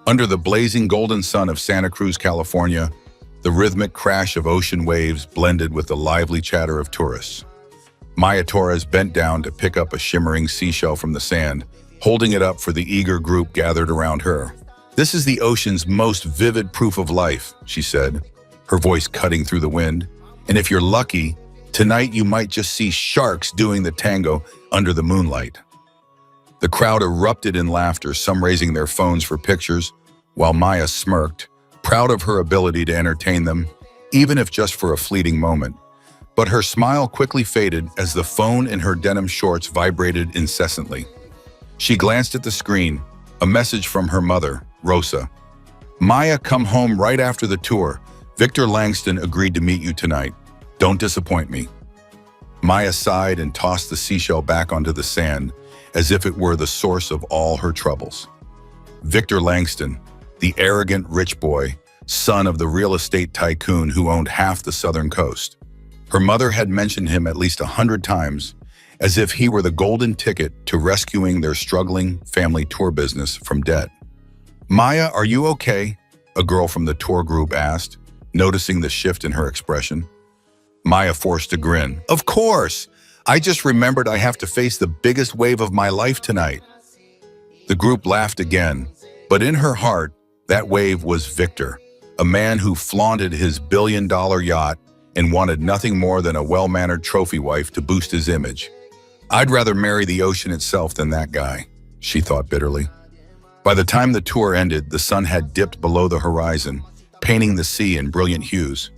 Under the blazing golden sun of Santa Cruz, California, the rhythmic crash of ocean waves blended with the lively chatter of tourists. Maya Torres bent down to pick up a shimmering seashell from the sand, holding it up for the eager group gathered around her. "This is the ocean's most vivid proof of life," she said, her voice cutting through the wind. "And if you're lucky, tonight you might just see sharks doing the tango under the moonlight." The crowd erupted in laughter, some raising their phones for pictures, while Maya smirked, proud of her ability to entertain them, even if just for a fleeting moment. But her smile quickly faded as the phone in her denim shorts vibrated incessantly. She glanced at the screen, a message from her mother, Rosa. "Maya, come home right after the tour. Victor Langston agreed to meet you tonight. Don't disappoint me." Maya sighed and tossed the seashell back onto the sand, as if it were the source of all her troubles. Victor Langston, the arrogant rich boy, son of the real estate tycoon who owned half the southern coast. Her mother had mentioned him at least 100 times, as if he were the golden ticket to rescuing their struggling family tour business from debt. "Maya, are you okay?" a girl from the tour group asked, noticing the shift in her expression. Maya forced a grin. "Of course! I just remembered I have to face the biggest wave of my life tonight." The group laughed again, but in her heart, that wave was Victor, a man who flaunted his billion-dollar yacht and wanted nothing more than a well-mannered trophy wife to boost his image. "I'd rather marry the ocean itself than that guy," she thought bitterly. By the time the tour ended, the sun had dipped below the horizon, painting the sea in brilliant hues.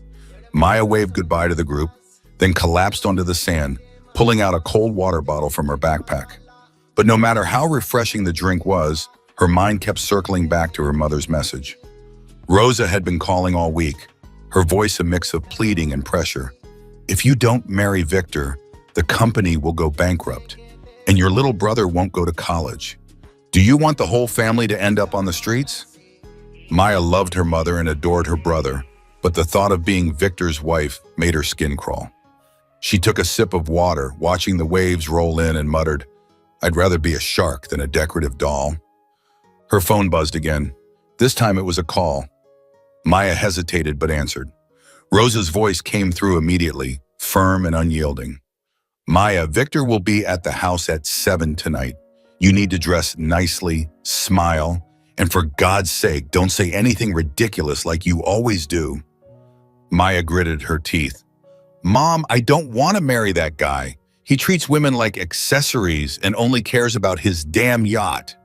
Maya waved goodbye to the group, then collapsed onto the sand, pulling out a cold water bottle from her backpack. But no matter how refreshing the drink was, her mind kept circling back to her mother's message. Rosa had been calling all week, her voice a mix of pleading and pressure. "If you don't marry Victor, the company will go bankrupt, and your little brother won't go to college. Do you want the whole family to end up on the streets?" Maya loved her mother and adored her brother, but the thought of being Victor's wife made her skin crawl. She took a sip of water, watching the waves roll in, and muttered, "I'd rather be a shark than a decorative doll." Her phone buzzed again. This time it was a call. Maya hesitated but answered. Rosa's voice came through immediately, firm and unyielding. "Maya, Victor will be at the house at 7 tonight. You need to dress nicely, smile, and for God's sake, don't say anything ridiculous like you always do." Maya gritted her teeth. "Mom, I don't want to marry that guy. He treats women like accessories and only cares about his damn yacht."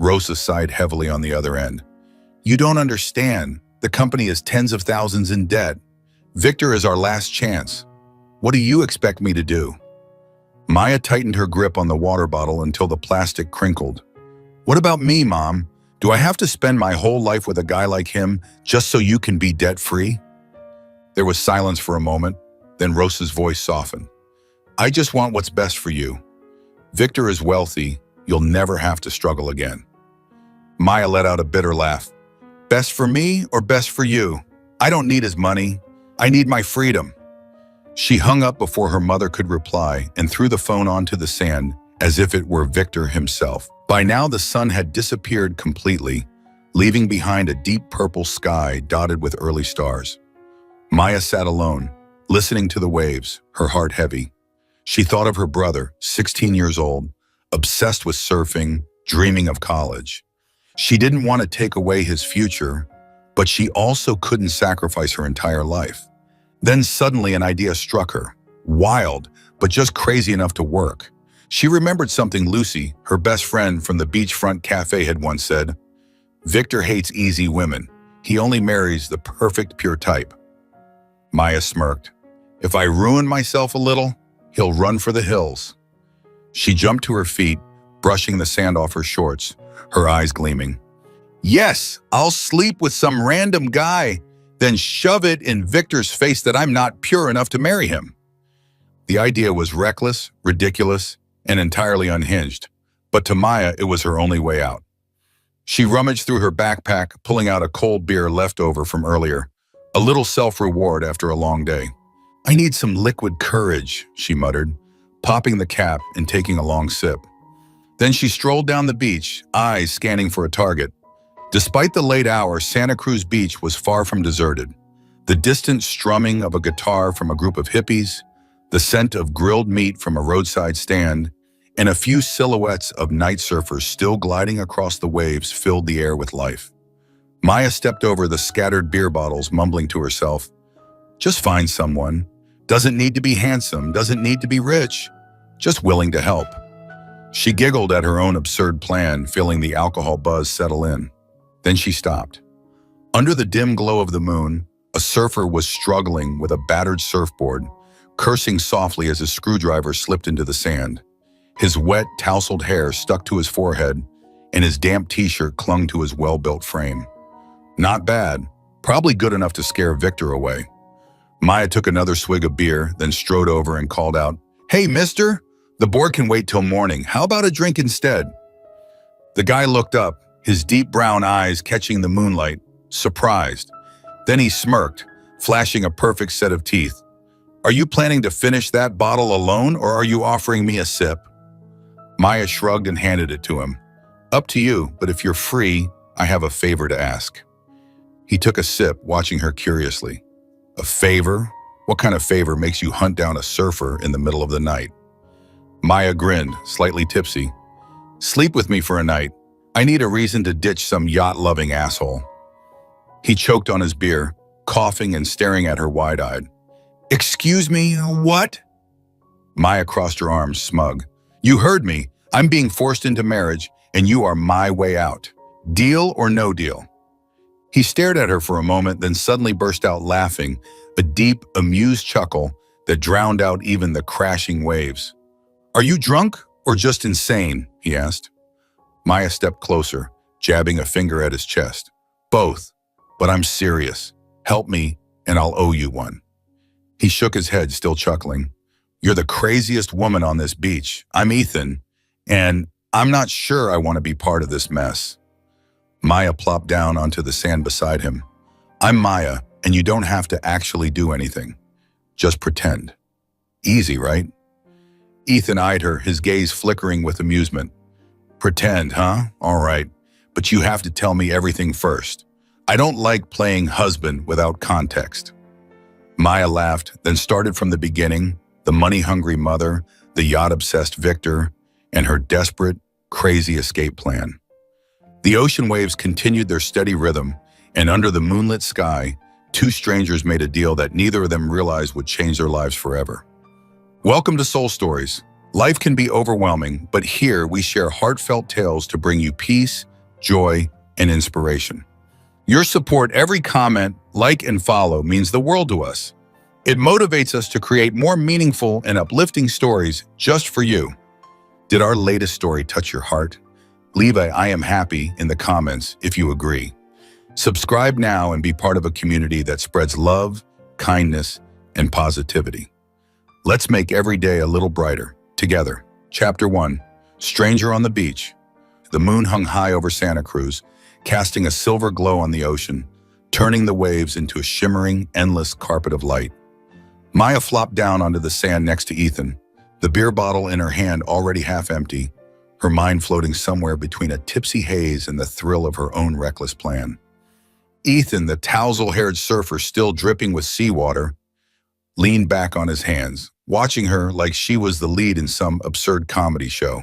Rosa sighed heavily on the other end. "You don't understand. The company is tens of thousands in debt. Victor is our last chance. What do you expect me to do?" Maya tightened her grip on the water bottle until the plastic crinkled. "What about me, Mom? Do I have to spend my whole life with a guy like him just so you can be debt-free?" There was silence for a moment, then Rosa's voice softened. "I just want what's best for you. Victor is wealthy. You'll never have to struggle again." Maya let out a bitter laugh. "Best for me or best for you? I don't need his money. I need my freedom." She hung up before her mother could reply and threw the phone onto the sand as if it were Victor himself. By now, the sun had disappeared completely, leaving behind a deep purple sky dotted with early stars. Maya sat alone, listening to the waves, her heart heavy. She thought of her brother, 16 years old, obsessed with surfing, dreaming of college. She didn't want to take away his future, but she also couldn't sacrifice her entire life. Then suddenly an idea struck her, wild, but just crazy enough to work. She remembered something Lucy, her best friend from the beachfront cafe, had once said. "Victor hates easy women. He only marries the perfect pure type." Maya smirked. "If I ruin myself a little, he'll run for the hills." She jumped to her feet, brushing the sand off her shorts, her eyes gleaming. "Yes, I'll sleep with some random guy, then shove it in Victor's face that I'm not pure enough to marry him." The idea was reckless, ridiculous, and entirely unhinged, but to Maya it was her only way out. She rummaged through her backpack, pulling out a cold beer left over from earlier, a little self-reward after a long day. "I need some liquid courage," she muttered, popping the cap and taking a long sip. Then she strolled down the beach, eyes scanning for a target. Despite the late hour, Santa Cruz Beach was far from deserted. The distant strumming of a guitar from a group of hippies, the scent of grilled meat from a roadside stand, and a few silhouettes of night surfers still gliding across the waves filled the air with life. Maya stepped over the scattered beer bottles, mumbling to herself, "Just find someone. Doesn't need to be handsome, doesn't need to be rich, just willing to help." She giggled at her own absurd plan, feeling the alcohol buzz settle in. Then she stopped. Under the dim glow of the moon, a surfer was struggling with a battered surfboard, cursing softly as his screwdriver slipped into the sand. His wet, tousled hair stuck to his forehead, and his damp t-shirt clung to his well-built frame. Not bad, probably good enough to scare Victor away. Maya took another swig of beer, then strode over and called out, "Hey, mister, the board can wait till morning. How about a drink instead?" The guy looked up, his deep brown eyes catching the moonlight, surprised. Then he smirked, flashing a perfect set of teeth. "Are you planning to finish that bottle alone, or are you offering me a sip?" Maya shrugged and handed it to him. "Up to you, but if you're free, I have a favor to ask." He took a sip, watching her curiously. "A favor? What kind of favor makes you hunt down a surfer in the middle of the night?" Maya grinned, slightly tipsy. "Sleep with me for a night. I need a reason to ditch some yacht-loving asshole." He choked on his beer, coughing and staring at her wide-eyed. "Excuse me, what?" Maya crossed her arms, smug. "You heard me. I'm being forced into marriage, and you are my way out. Deal or no deal?" He stared at her for a moment, then suddenly burst out laughing, a deep, amused chuckle that drowned out even the crashing waves. "Are you drunk or just insane?" he asked. Maya stepped closer, jabbing a finger at his chest. "Both, but I'm serious. Help me, and I'll owe you one." He shook his head, still chuckling. "You're the craziest woman on this beach. I'm Ethan, and I'm not sure I want to be part of this mess." Maya plopped down onto the sand beside him. "I'm Maya, and you don't have to actually do anything. Just pretend. Easy, right?" Ethan eyed her, his gaze flickering with amusement. "Pretend, huh? All right. But you have to tell me everything first. I don't like playing husband without context." Maya laughed, then started from the beginning, the money-hungry mother, the yacht-obsessed Victor, and her desperate, crazy escape plan. The ocean waves continued their steady rhythm, and under the moonlit sky, two strangers made a deal that neither of them realized would change their lives forever. Welcome to Soul Stories. Life can be overwhelming, but here we share heartfelt tales to bring you peace, joy, and inspiration. Your support, every comment, like, and follow means the world to us. It motivates us to create more meaningful and uplifting stories just for you. Did our latest story touch your heart? Leave a "I am happy" in the comments if you agree. Subscribe now and be part of a community that spreads love, kindness, and positivity. Let's make every day a little brighter, together. Chapter 1, Stranger on the Beach. The moon hung high over Santa Cruz, casting a silver glow on the ocean, turning the waves into a shimmering, endless carpet of light. Maya flopped down onto the sand next to Ethan, the beer bottle in her hand already half empty, her mind floating somewhere between a tipsy haze and the thrill of her own reckless plan. Ethan, the tousle-haired surfer still dripping with seawater, leaned back on his hands, watching her like she was the lead in some absurd comedy show.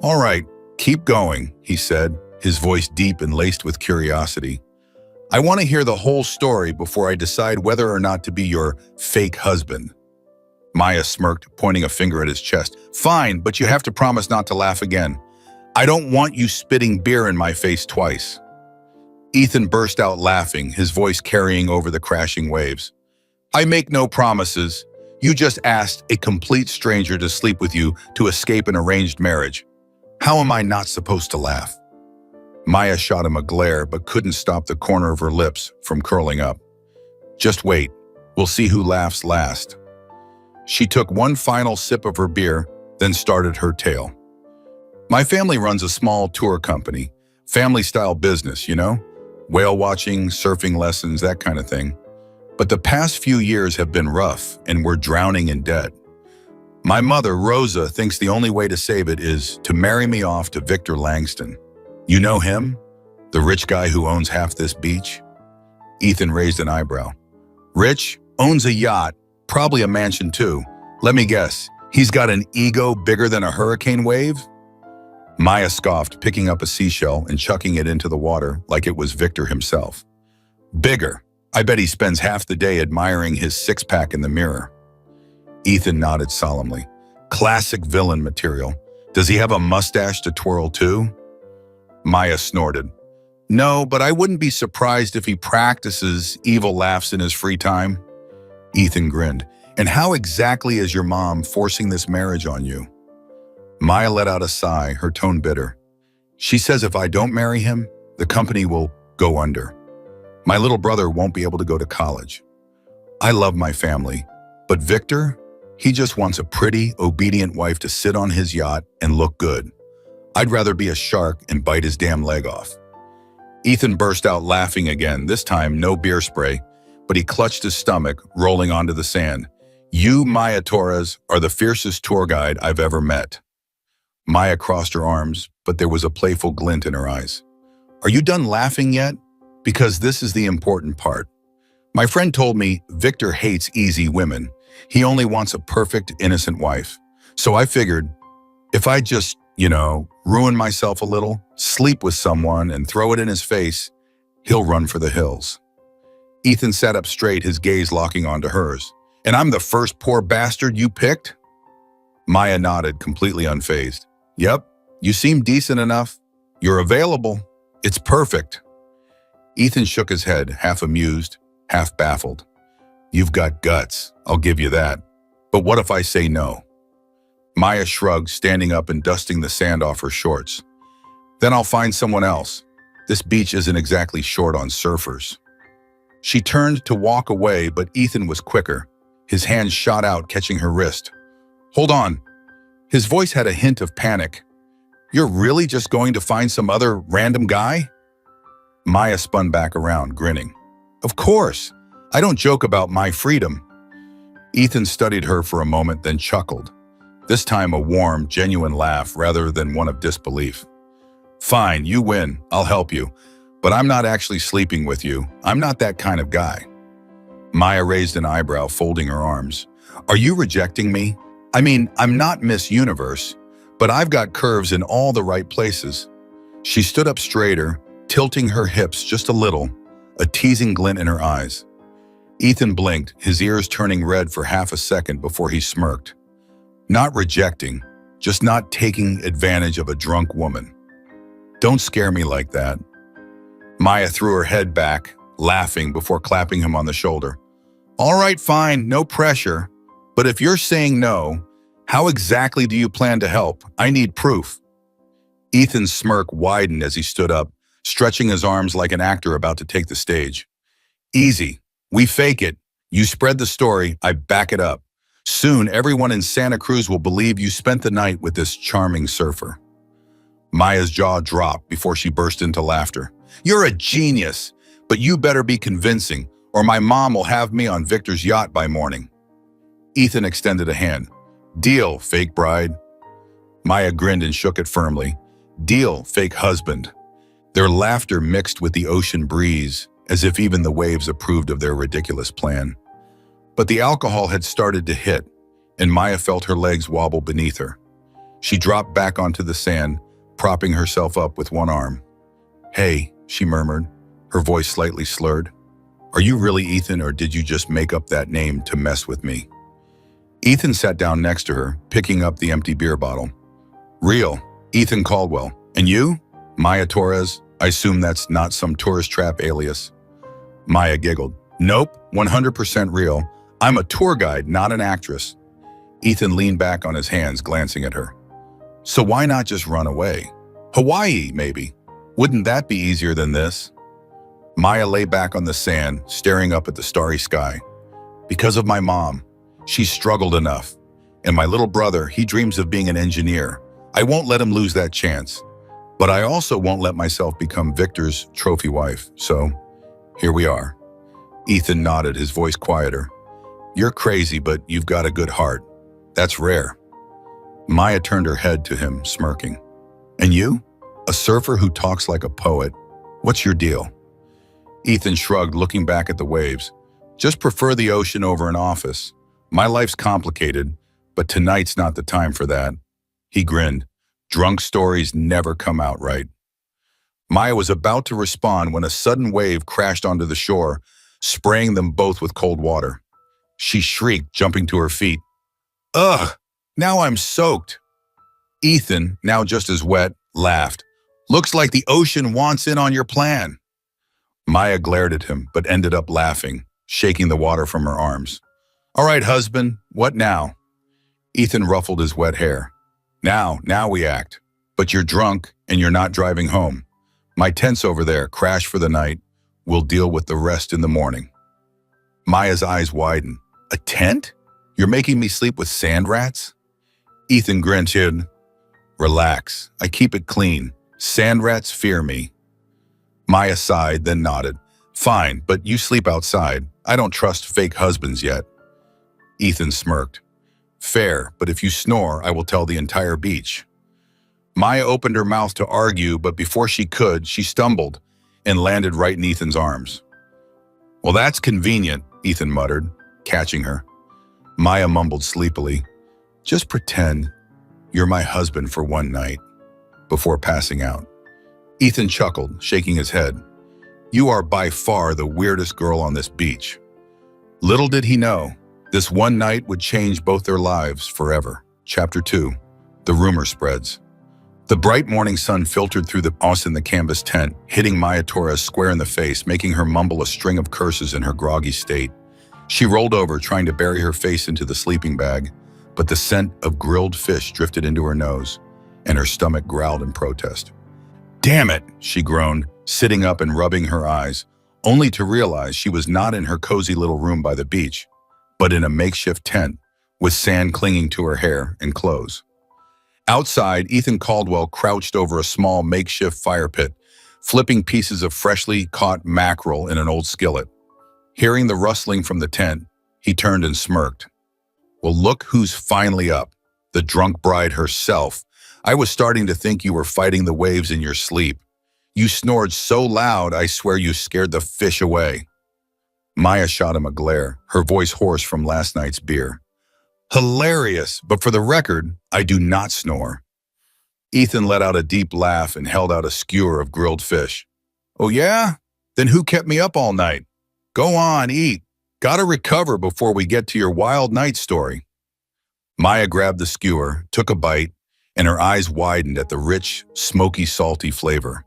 "All right, keep going," he said, his voice deep and laced with curiosity. "I want to hear the whole story before I decide whether or not to be your fake husband." Maya smirked, pointing a finger at his chest. "Fine, but you have to promise not to laugh again. I don't want you spitting beer in my face twice." Ethan burst out laughing, his voice carrying over the crashing waves. "I make no promises. You just asked a complete stranger to sleep with you to escape an arranged marriage. How am I not supposed to laugh?" Maya shot him a glare, but couldn't stop the corner of her lips from curling up. "Just wait. We'll see who laughs last." She took one final sip of her beer, then started her tale. "My family runs a small tour company, family-style business, you know? Whale watching, surfing lessons, that kind of thing. But the past few years have been rough, and we're drowning in debt. My mother, Rosa, thinks the only way to save it is to marry me off to Victor Langston. You know him? The rich guy who owns half this beach? Ethan raised an eyebrow. Rich? Owns a yacht, probably a mansion too. Let me guess, he's got an ego bigger than a hurricane wave? Maya scoffed, picking up a seashell and chucking it into the water like it was Victor himself. Bigger. I bet he spends half the day admiring his six-pack in the mirror. Ethan nodded solemnly. Classic villain material. Does he have a mustache to twirl too? Maya snorted. No, but I wouldn't be surprised if he practices evil laughs in his free time. Ethan grinned. And how exactly is your mom forcing this marriage on you? Maya let out a sigh, her tone bitter. She says if I don't marry him, the company will go under. My little brother won't be able to go to college. I love my family, but Victor, he just wants a pretty, obedient wife to sit on his yacht and look good. I'd rather be a shark and bite his damn leg off. Ethan burst out laughing again, this time no beer spray, but he clutched his stomach, rolling onto the sand. You, Maya Torres, are the fiercest tour guide I've ever met. Maya crossed her arms, but there was a playful glint in her eyes. Are you done laughing yet? Because this is the important part. My friend told me Victor hates easy women. He only wants a perfect, innocent wife. So I figured, if I just, ruin myself a little, sleep with someone, and throw it in his face, he'll run for the hills. Ethan sat up straight, his gaze locking onto hers. And I'm the first poor bastard you picked? Maya nodded, completely unfazed. Yep, you seem decent enough. You're available. It's perfect. Ethan shook his head, half amused, half baffled. You've got guts, I'll give you that. But what if I say no? Maya shrugged, standing up and dusting the sand off her shorts. Then I'll find someone else. This beach isn't exactly short on surfers. She turned to walk away, but Ethan was quicker. His hand shot out, catching her wrist. Hold on. His voice had a hint of panic. You're really just going to find some other random guy? Maya spun back around, grinning. Of course. I don't joke about my freedom. Ethan studied her for a moment, then chuckled. This time a warm, genuine laugh rather than one of disbelief. Fine, you win. I'll help you. But I'm not actually sleeping with you. I'm not that kind of guy. Maya raised an eyebrow, folding her arms. Are you rejecting me? I mean, I'm not Miss Universe, but I've got curves in all the right places. She stood up straighter, tilting her hips just a little, a teasing glint in her eyes. Ethan blinked, his ears turning red for half a second before he smirked. Not rejecting, just not taking advantage of a drunk woman. Don't scare me like that. Maya threw her head back, laughing before clapping him on the shoulder. All right, fine, no pressure. But if you're saying no, how exactly do you plan to help? I need proof. Ethan's smirk widened as he stood up, stretching his arms like an actor about to take the stage. Easy. We fake it. You spread the story, I back it up. Soon, everyone in Santa Cruz will believe you spent the night with this charming surfer. Maya's jaw dropped before she burst into laughter. You're a genius, but you better be convincing, or my mom will have me on Victor's yacht by morning. Ethan extended a hand. Deal, fake bride. Maya grinned and shook it firmly. Deal, fake husband. Their laughter mixed with the ocean breeze, as if even the waves approved of their ridiculous plan. But the alcohol had started to hit, and Maya felt her legs wobble beneath her. She dropped back onto the sand, propping herself up with one arm. Hey, she murmured, her voice slightly slurred. Are you really Ethan, or did you just make up that name to mess with me? Ethan sat down next to her, picking up the empty beer bottle. Real, Ethan Caldwell. And you? Maya Torres. I assume that's not some tourist trap alias. Maya giggled. Nope, 100% real. I'm a tour guide, not an actress. Ethan leaned back on his hands, glancing at her. So why not just run away? Hawaii, maybe. Wouldn't that be easier than this? Maya lay back on the sand, staring up at the starry sky. Because of my mom. She struggled enough. And my little brother, he dreams of being an engineer. I won't let him lose that chance. But I also won't let myself become Victor's trophy wife. So, here we are. Ethan nodded, his voice quieter. You're crazy, but you've got a good heart. That's rare. Maya turned her head to him, smirking. And you? A surfer who talks like a poet. What's your deal? Ethan shrugged, looking back at the waves. Just prefer the ocean over an office. My life's complicated, but tonight's not the time for that. He grinned. Drunk stories never come out right. Maya was about to respond when a sudden wave crashed onto the shore, spraying them both with cold water. She shrieked, jumping to her feet. Ugh! Now I'm soaked! Ethan, now just as wet, laughed. Looks like the ocean wants in on your plan. Maya glared at him, but ended up laughing, shaking the water from her arms. All right, husband, what now? Ethan ruffled his wet hair. Now we act. But you're drunk and you're not driving home. My tent's over there, crash for the night. We'll deal with the rest in the morning. Maya's eyes widened. A tent? You're making me sleep with sand rats? Ethan grinned. Relax, I keep it clean. Sand rats fear me. Maya sighed, then nodded. Fine, but you sleep outside. I don't trust fake husbands yet. Ethan smirked. Fair, but if you snore, I will tell the entire beach. Maya opened her mouth to argue, but before she could, she stumbled and landed right in Ethan's arms. Well, that's convenient, Ethan muttered, catching her. Maya mumbled sleepily, just pretend you're my husband for one night, before passing out. Ethan chuckled, shaking his head. You are by far the weirdest girl on this beach. Little did he know, this one night would change both their lives forever. Chapter 2. The rumor spreads. The bright morning sun filtered through the moss in the canvas tent, hitting Maya Torres square in the face, making her mumble a string of curses in her groggy state. She rolled over, trying to bury her face into the sleeping bag, but the scent of grilled fish drifted into her nose, and her stomach growled in protest. Damn it, she groaned, sitting up and rubbing her eyes, only to realize she was not in her cozy little room by the beach, but in a makeshift tent with sand clinging to her hair and clothes. Outside, Ethan Caldwell crouched over a small makeshift fire pit, flipping pieces of freshly caught mackerel in an old skillet. Hearing the rustling from the tent, he turned and smirked. Well, look who's finally up, the drunk bride herself. I was starting to think you were fighting the waves in your sleep. You snored so loud, I swear you scared the fish away. Maya shot him a glare, her voice hoarse from last night's beer. Hilarious, but for the record, I do not snore. Ethan let out a deep laugh and held out a skewer of grilled fish. Oh yeah? Then who kept me up all night? Go on, eat. Gotta recover before we get to your wild night story. Maya grabbed the skewer, took a bite, and her eyes widened at the rich, smoky, salty flavor.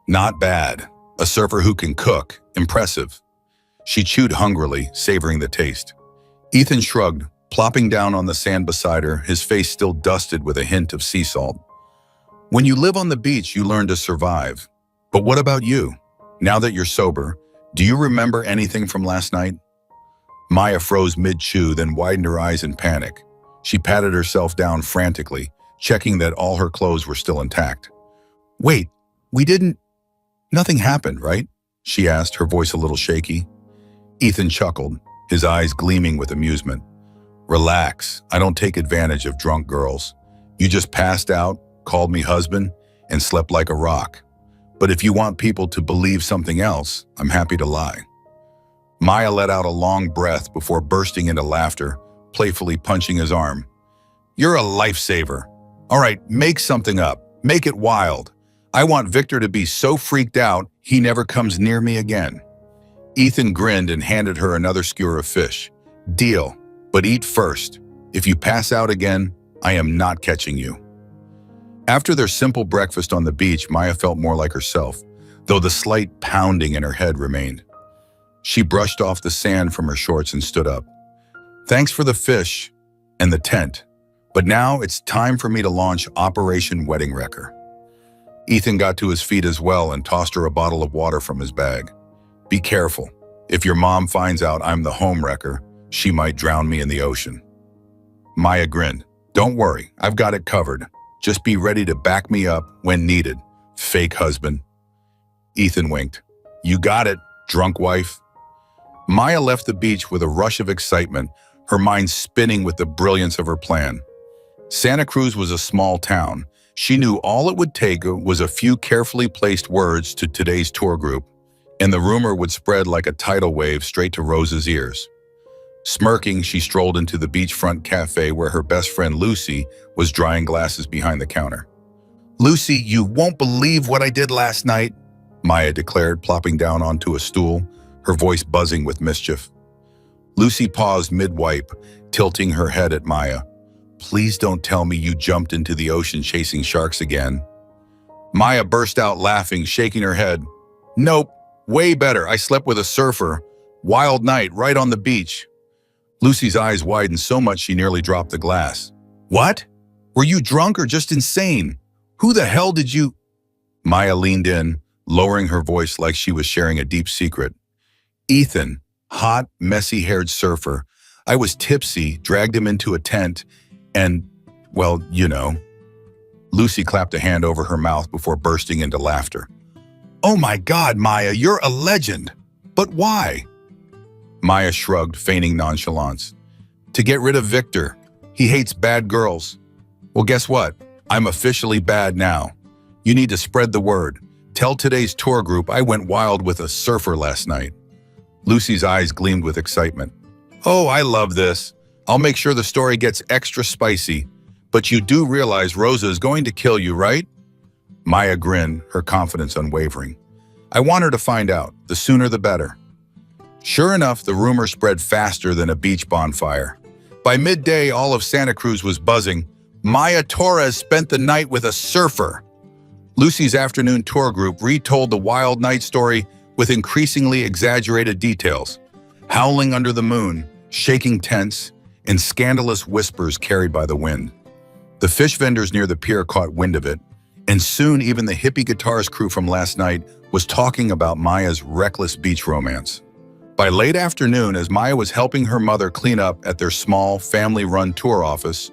Not bad. A surfer who can cook. Impressive. She chewed hungrily, savoring the taste. Ethan shrugged, plopping down on the sand beside her, his face still dusted with a hint of sea salt. When you live on the beach, you learn to survive. But what about you? Now that you're sober, do you remember anything from last night? Maya froze mid-chew, then widened her eyes in panic. She patted herself down frantically, checking that all her clothes were still intact. Wait, nothing happened, right? She asked, her voice a little shaky. Ethan chuckled, his eyes gleaming with amusement. Relax, I don't take advantage of drunk girls. You just passed out, called me husband, and slept like a rock. But if you want people to believe something else, I'm happy to lie. Maya let out a long breath before bursting into laughter, playfully punching his arm. You're a lifesaver. All right, make something up. Make it wild. I want Victor to be so freaked out, he never comes near me again. Ethan grinned and handed her another skewer of fish. Deal, but eat first. If you pass out again, I am not catching you. After their simple breakfast on the beach, Maya felt more like herself, though the slight pounding in her head remained. She brushed off the sand from her shorts and stood up. Thanks for the fish and the tent, but now it's time for me to launch Operation Wedding Wrecker. Ethan got to his feet as well and tossed her a bottle of water from his bag. Be careful. If your mom finds out I'm the home wrecker, she might drown me in the ocean. Maya grinned. Don't worry, I've got it covered. Just be ready to back me up when needed, fake husband. Ethan winked. You got it, drunk wife. Maya left the beach with a rush of excitement, her mind spinning with the brilliance of her plan. Santa Cruz was a small town, She knew all it would take was a few carefully placed words to today's tour group, and the rumor would spread like a tidal wave straight to Rosa's ears. Smirking, she strolled into the beachfront cafe where her best friend Lucy was drying glasses behind the counter. "Lucy, you won't believe what I did last night," Maya declared, plopping down onto a stool, her voice buzzing with mischief. Lucy paused mid-wipe, tilting her head at Maya. "Please don't tell me you jumped into the ocean chasing sharks again." Maya burst out laughing, shaking her head. "Nope, way better. I slept with a surfer. Wild night, right on the beach." Lucy's eyes widened so much she nearly dropped the glass. "What? Were you drunk or just insane? Who the hell did you—" Maya leaned in, lowering her voice like she was sharing a deep secret. "Ethan, hot, messy-haired surfer. I was tipsy, dragged him into a tent, and, well, you know." Lucy clapped a hand over her mouth before bursting into laughter. "Oh my God, Maya, you're a legend. But why?" Maya shrugged, feigning nonchalance. "To get rid of Victor. He hates bad girls." "Well, guess what? I'm officially bad now. You need to spread the word. Tell today's tour group I went wild with a surfer last night." Lucy's eyes gleamed with excitement. "Oh, I love this. I'll make sure the story gets extra spicy. But you do realize Rosa is going to kill you, right?" Maya grinned, her confidence unwavering. "I want her to find out. The sooner the better." Sure enough, the rumor spread faster than a beach bonfire. By midday, all of Santa Cruz was buzzing. Maya Torres spent the night with a surfer. Lucy's afternoon tour group retold the wild night story with increasingly exaggerated details, howling under the moon, shaking tents, and scandalous whispers carried by the wind. The fish vendors near the pier caught wind of it, and soon even the hippie guitars crew from last night was talking about Maya's reckless beach romance. By late afternoon, as Maya was helping her mother clean up at their small, family-run tour office,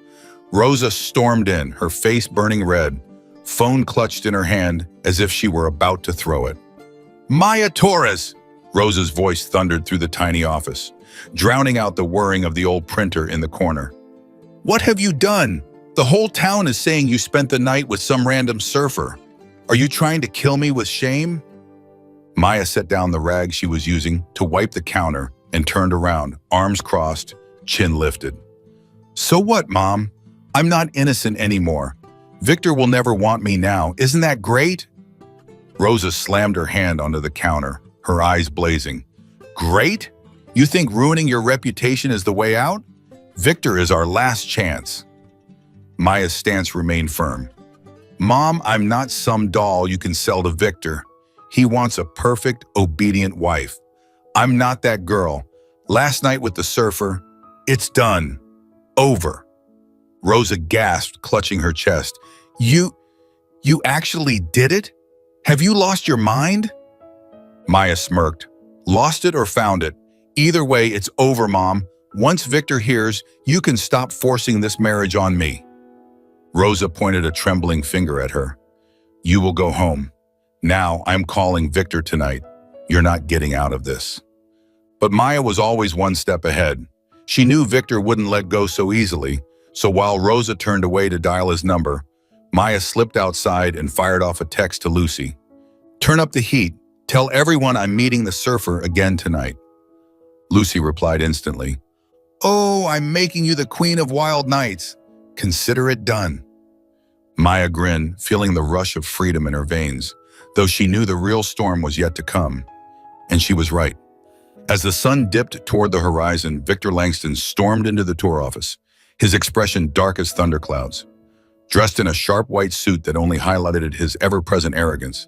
Rosa stormed in, her face burning red, phone clutched in her hand as if she were about to throw it. "Maya Torres!" Rosa's voice thundered through the tiny office, drowning out the whirring of the old printer in the corner. "What have you done? The whole town is saying you spent the night with some random surfer. Are you trying to kill me with shame?" Maya set down the rag she was using to wipe the counter and turned around, arms crossed, chin lifted. "So what, Mom? I'm not innocent anymore. Victor will never want me now. Isn't that great?" Rosa slammed her hand onto the counter, her eyes blazing. "Great? You think ruining your reputation is the way out? Victor is our last chance." Maya's stance remained firm. "Mom, I'm not some doll you can sell to Victor. He wants a perfect, obedient wife. I'm not that girl. Last night with the surfer, it's done. Over." Rosa gasped, clutching her chest. You actually did it? Have you lost your mind?" Maya smirked. "Lost it or found it. Either way, it's over, Mom. Once Victor hears, you can stop forcing this marriage on me." Rosa pointed a trembling finger at her. "You will go home. Now I'm calling Victor tonight. You're not getting out of this." But Maya was always one step ahead. She knew Victor wouldn't let go so easily, so while Rosa turned away to dial his number, Maya slipped outside and fired off a text to Lucy. "Turn up the heat. Tell everyone I'm meeting the surfer again tonight." Lucy replied instantly. "Oh, I'm making you the queen of wild nights. Consider it done." Maya grinned, feeling the rush of freedom in her veins, though she knew the real storm was yet to come. And she was right. As the sun dipped toward the horizon, Victor Langston stormed into the tour office, his expression dark as thunderclouds. Dressed in a sharp white suit that only highlighted his ever-present arrogance,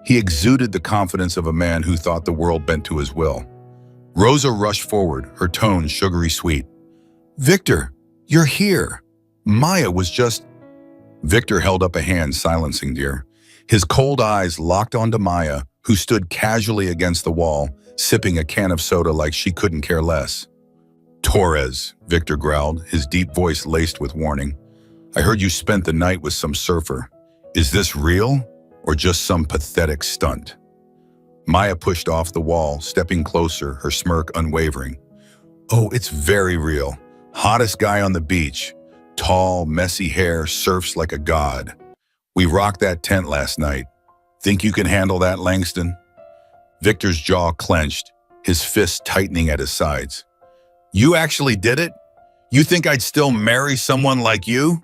he exuded the confidence of a man who thought the world bent to his will. Rosa rushed forward, her tone sugary sweet. "Victor, you're here. Maya was just—" Victor held up a hand, silencing dear. His cold eyes locked onto Maya, who stood casually against the wall, sipping a can of soda like she couldn't care less. "Torres," Victor growled, his deep voice laced with warning. "I heard you spent the night with some surfer. Is this real, or just some pathetic stunt?" Maya pushed off the wall, stepping closer, her smirk unwavering. "Oh, it's very real. Hottest guy on the beach. Tall, messy hair, surfs like a god. We rocked that tent last night. Think you can handle that, Langston? Victor's jaw clenched, his fists tightening at his sides. You actually did it? You think I'd still marry someone like you?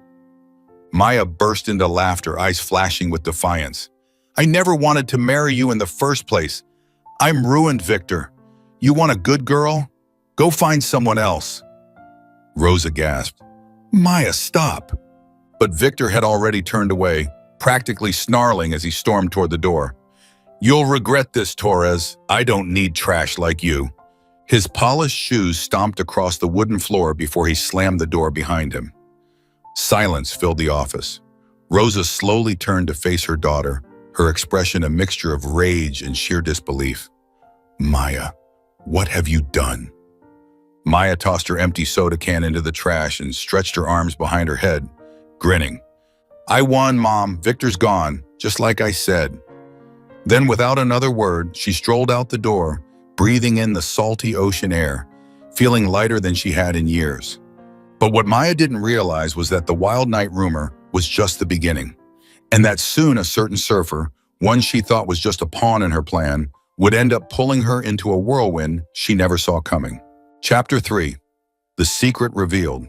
Maya burst into laughter, eyes flashing with defiance. I never wanted to marry you in the first place. I'm ruined, Victor. You want a good girl? Go find someone else. Rosa gasped. Maya, stop. But Victor had already turned away, practically snarling as he stormed toward the door. You'll regret this, Torres. I don't need trash like you. His polished shoes stomped across the wooden floor before he slammed the door behind him. Silence filled the office. Rosa slowly turned to face her daughter, her expression a mixture of rage and sheer disbelief. Maya, what have you done? Maya tossed her empty soda can into the trash and stretched her arms behind her head, grinning. I won, Mom. Victor's gone, just like I said. Then, without another word, she strolled out the door, breathing in the salty ocean air, feeling lighter than she had in years. But what Maya didn't realize was that the wild night rumor was just the beginning, and that soon a certain surfer, one she thought was just a pawn in her plan, would end up pulling her into a whirlwind she never saw coming. Chapter 3. The Secret Revealed.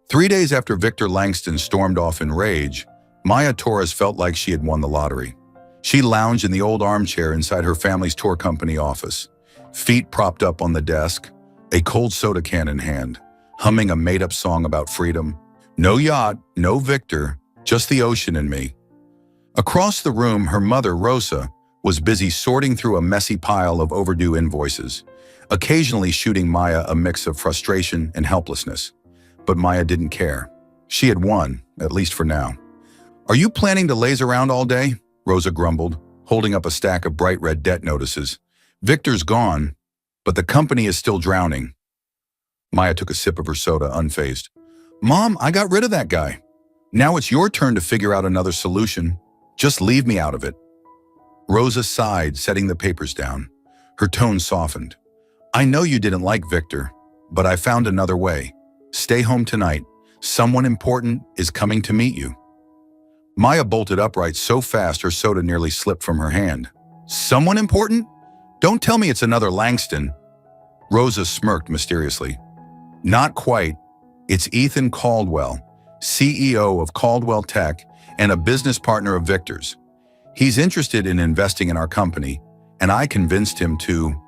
3 days after Victor Langston stormed off in rage, Maya Torres felt like she had won the lottery. She lounged in the old armchair inside her family's tour company office, feet propped up on the desk, a cold soda can in hand, humming a made-up song about freedom. No yacht, no Victor, just the ocean and me. Across the room, her mother, Rosa, was busy sorting through a messy pile of overdue invoices, occasionally shooting Maya a mix of frustration and helplessness. But Maya didn't care. She had won, at least for now. Are you planning to laze around all day? Rosa grumbled, holding up a stack of bright red debt notices. Victor's gone, but the company is still drowning. Maya took a sip of her soda, unfazed. Mom, I got rid of that guy. Now it's your turn to figure out another solution. Just leave me out of it. Rosa sighed, setting the papers down. Her tone softened. I know you didn't like Victor, but I found another way. Stay home tonight. Someone important is coming to meet you. Maya bolted upright so fast her soda nearly slipped from her hand. Someone important? Don't tell me it's another Langston. Rosa smirked mysteriously. Not quite. It's Ethan Caldwell, CEO of Caldwell Tech and a business partner of Victor's. He's interested in investing in our company, and I convinced him to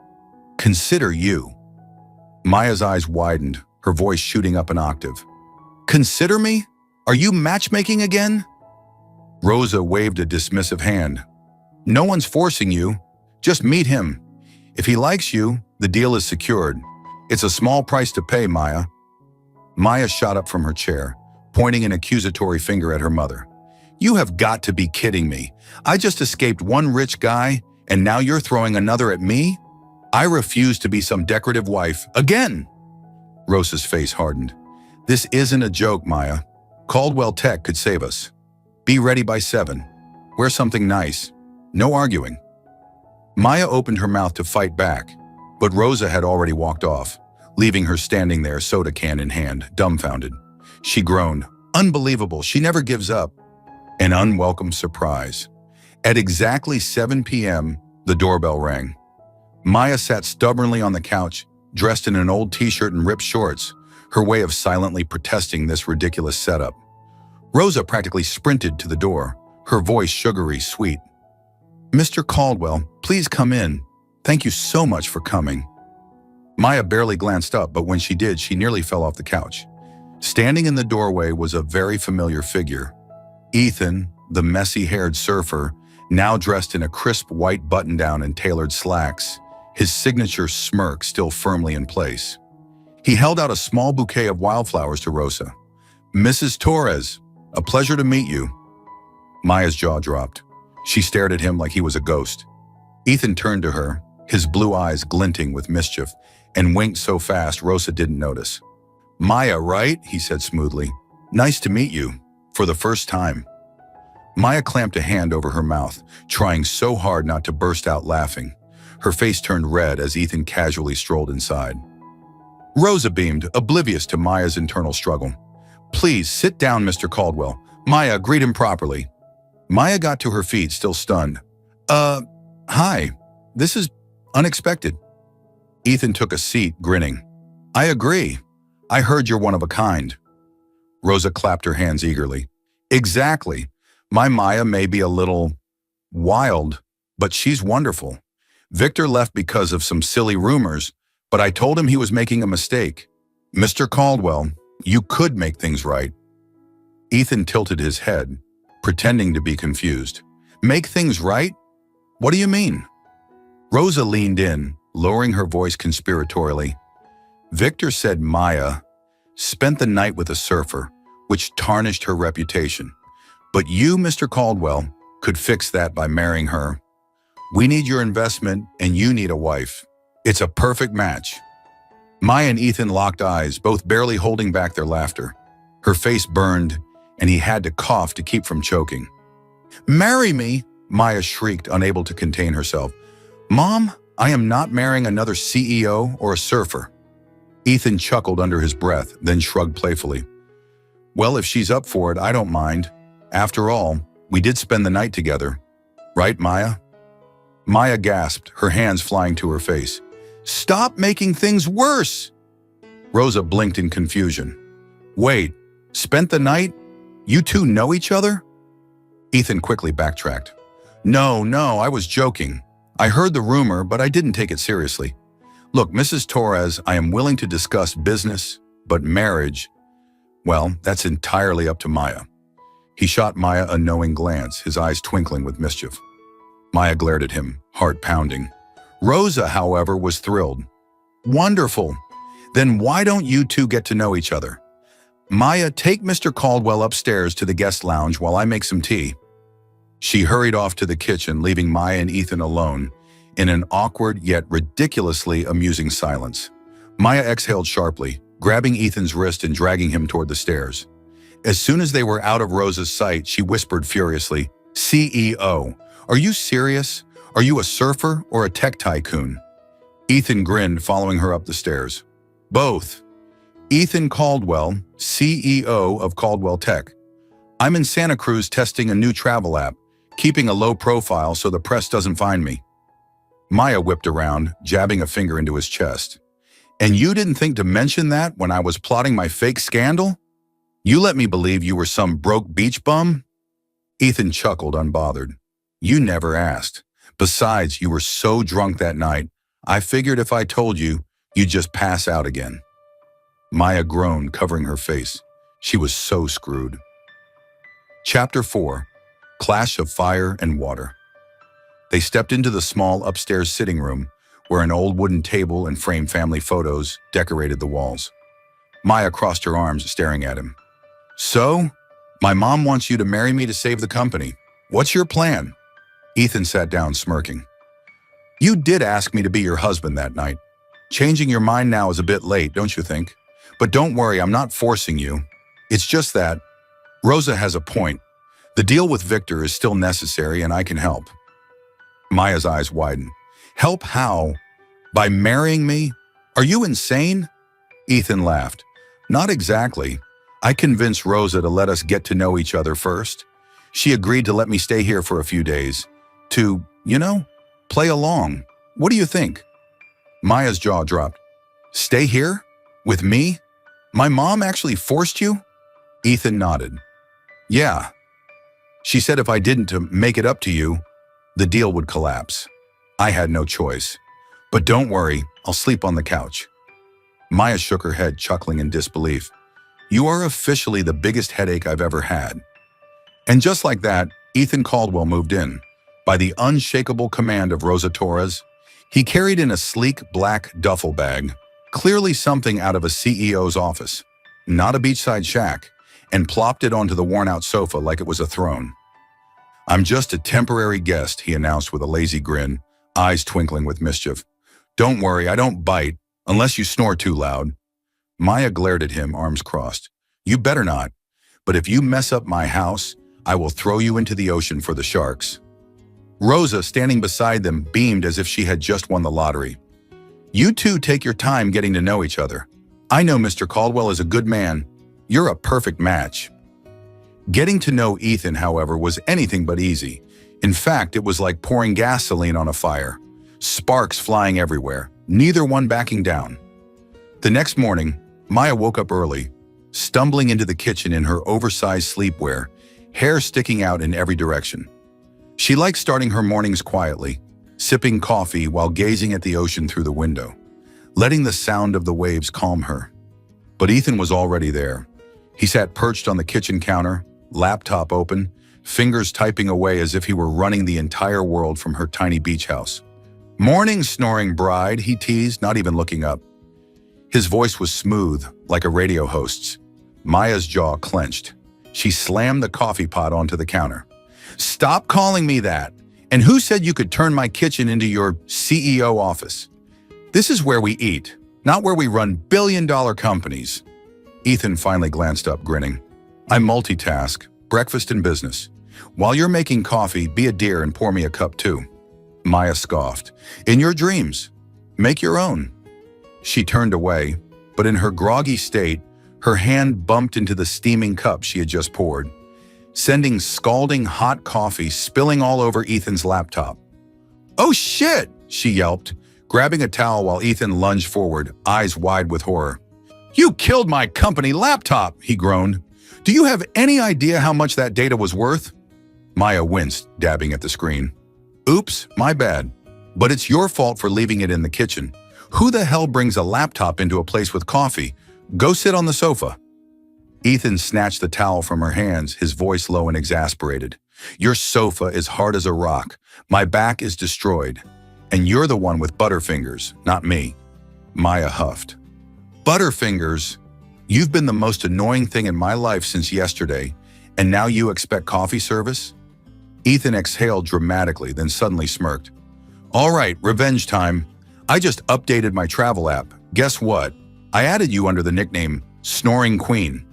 consider you. Maya's eyes widened, her voice shooting up an octave. Consider me? Are you matchmaking again? Rosa waved a dismissive hand. No one's forcing you. Just meet him. If he likes you, the deal is secured. It's a small price to pay, Maya. Maya shot up from her chair, pointing an accusatory finger at her mother. You have got to be kidding me. I just escaped one rich guy, and now you're throwing another at me? I refuse to be some decorative wife again. Rosa's face hardened. This isn't a joke, Maya. Caldwell Tech could save us. Be ready by 7. Wear something nice. No arguing. Maya opened her mouth to fight back, but Rosa had already walked off, leaving her standing there, soda can in hand, dumbfounded. She groaned. Unbelievable, she never gives up. An unwelcome surprise. At exactly 7 p.m., the doorbell rang. Maya sat stubbornly on the couch, dressed in an old t-shirt and ripped shorts, her way of silently protesting this ridiculous setup. Rosa practically sprinted to the door, her voice sugary sweet. Mr. Caldwell, please come in. Thank you so much for coming. Maya barely glanced up, but when she did, she nearly fell off the couch. Standing in the doorway was a very familiar figure. Ethan, the messy-haired surfer, now dressed in a crisp white button-down and tailored slacks, his signature smirk still firmly in place. He held out a small bouquet of wildflowers to Rosa. Mrs. Torres, a pleasure to meet you. Maya's jaw dropped. She stared at him like he was a ghost. Ethan turned to her, his blue eyes glinting with mischief, and winked so fast Rosa didn't notice. Maya, right? He said smoothly. Nice to meet you. For the first time. Maya clamped a hand over her mouth, trying so hard not to burst out laughing. Her face turned red as Ethan casually strolled inside. Rosa beamed, oblivious to Maya's internal struggle. Please, sit down, Mr. Caldwell. Maya, greet him properly. Maya got to her feet, still stunned. Hi. This is unexpected. Ethan took a seat, grinning. I agree. I heard you're one of a kind. Rosa clapped her hands eagerly. Exactly. My Maya may be a little wild, but she's wonderful. Victor left because of some silly rumors, but I told him he was making a mistake. Mr. Caldwell, you could make things right. Ethan tilted his head, pretending to be confused. Make things right? What do you mean? Rosa leaned in, lowering her voice conspiratorially. Victor said Maya spent the night with a surfer, which tarnished her reputation. But you, Mr. Caldwell, could fix that by marrying her. We need your investment, and you need a wife. It's a perfect match. Maya and Ethan locked eyes, both barely holding back their laughter. Her face burned, and he had to cough to keep from choking. Marry me, Maya shrieked, unable to contain herself. Mom, I am not marrying another CEO or a surfer. Ethan chuckled under his breath, then shrugged playfully. Well, if she's up for it, I don't mind. After all, we did spend the night together. Right, Maya? Maya gasped, her hands flying to her face. Stop making things worse! Rosa blinked in confusion. Wait, spent the night? You two know each other? Ethan quickly backtracked. No, I was joking. I heard the rumor, but I didn't take it seriously. Look, Mrs. Torres, I am willing to discuss business, but marriage, well, that's entirely up to Maya. He shot Maya a knowing glance, his eyes twinkling with mischief. Maya glared at him, heart pounding. Rosa, however, was thrilled. Wonderful. Then why don't you two get to know each other? Maya, take Mr. Caldwell upstairs to the guest lounge while I make some tea. She hurried off to the kitchen, leaving Maya and Ethan alone, in an awkward yet ridiculously amusing silence. Maya exhaled sharply, grabbing Ethan's wrist and dragging him toward the stairs. As soon as they were out of Rosa's sight, she whispered furiously, CEO, are you serious? Are you a surfer or a tech tycoon? Ethan grinned, following her up the stairs. Both. Ethan Caldwell, CEO of Caldwell Tech. I'm in Santa Cruz testing a new travel app, keeping a low profile so the press doesn't find me. Maya whipped around, jabbing a finger into his chest. And you didn't think to mention that when I was plotting my fake scandal? You let me believe you were some broke beach bum? Ethan chuckled, unbothered. You never asked. Besides, you were so drunk that night, I figured if I told you, you'd just pass out again. Maya groaned, covering her face. She was so screwed. Chapter 4. Clash of Fire and Water. They stepped into the small upstairs sitting room, where an old wooden table and framed family photos decorated the walls. Maya crossed her arms, staring at him. So, my mom wants you to marry me to save the company. What's your plan? Ethan sat down, smirking. You did ask me to be your husband that night. Changing your mind now is a bit late, don't you think? But don't worry, I'm not forcing you. It's just that Rosa has a point. The deal with Victor is still necessary and I can help. Maya's eyes widened. Help how? By marrying me? Are you insane? Ethan laughed. Not exactly. I convinced Rosa to let us get to know each other first. She agreed to let me stay here for a few days. To, play along. What do you think? Maya's jaw dropped. Stay here? With me? My mom actually forced you? Ethan nodded. Yeah. She said if I didn't to make it up to you, the deal would collapse. I had no choice. But don't worry, I'll sleep on the couch. Maya shook her head, chuckling in disbelief. You are officially the biggest headache I've ever had. And just like that, Ethan Caldwell moved in. By the unshakable command of Rosa Torres, he carried in a sleek black duffel bag, clearly something out of a CEO's office, not a beachside shack, and plopped it onto the worn-out sofa like it was a throne. I'm just a temporary guest, he announced with a lazy grin, eyes twinkling with mischief. Don't worry, I don't bite, unless you snore too loud. Maya glared at him, arms crossed. You better not, but if you mess up my house, I will throw you into the ocean for the sharks. Rosa, standing beside them, beamed as if she had just won the lottery. You two take your time getting to know each other. I know Mr. Caldwell is a good man. You're a perfect match. Getting to know Ethan, however, was anything but easy. In fact, it was like pouring gasoline on a fire. Sparks flying everywhere, neither one backing down. The next morning, Maya woke up early, stumbling into the kitchen in her oversized sleepwear, hair sticking out in every direction. She liked starting her mornings quietly, sipping coffee while gazing at the ocean through the window, letting the sound of the waves calm her. But Ethan was already there. He sat perched on the kitchen counter, laptop open, fingers typing away as if he were running the entire world from her tiny beach house. "Morning, snoring bride," he teased, not even looking up. His voice was smooth, like a radio host's. Maya's jaw clenched. She slammed the coffee pot onto the counter. "Stop calling me that! And who said you could turn my kitchen into your CEO office? This is where we eat, not where we run billion-dollar companies." Ethan finally glanced up, grinning. "I multitask, breakfast and business. While you're making coffee, be a dear and pour me a cup too." Maya scoffed. "In your dreams. Make your own." She turned away, but in her groggy state, her hand bumped into the steaming cup she had just poured, sending scalding hot coffee spilling all over Ethan's laptop. "Oh shit!" she yelped, grabbing a towel while Ethan lunged forward, eyes wide with horror. "You killed my company laptop!" he groaned. "Do you have any idea how much that data was worth?" Maya winced, dabbing at the screen. "Oops, my bad. But it's your fault for leaving it in the kitchen. Who the hell brings a laptop into a place with coffee? Go sit on the sofa." Ethan snatched the towel from her hands, his voice low and exasperated. "Your sofa is hard as a rock. My back is destroyed. And you're the one with butterfingers, not me." Maya huffed. "Butterfingers? You've been the most annoying thing in my life since yesterday, and now you expect coffee service?" Ethan exhaled dramatically, then suddenly smirked. "All right, revenge time. I just updated my travel app. Guess what? I added you under the nickname Snoring Queen."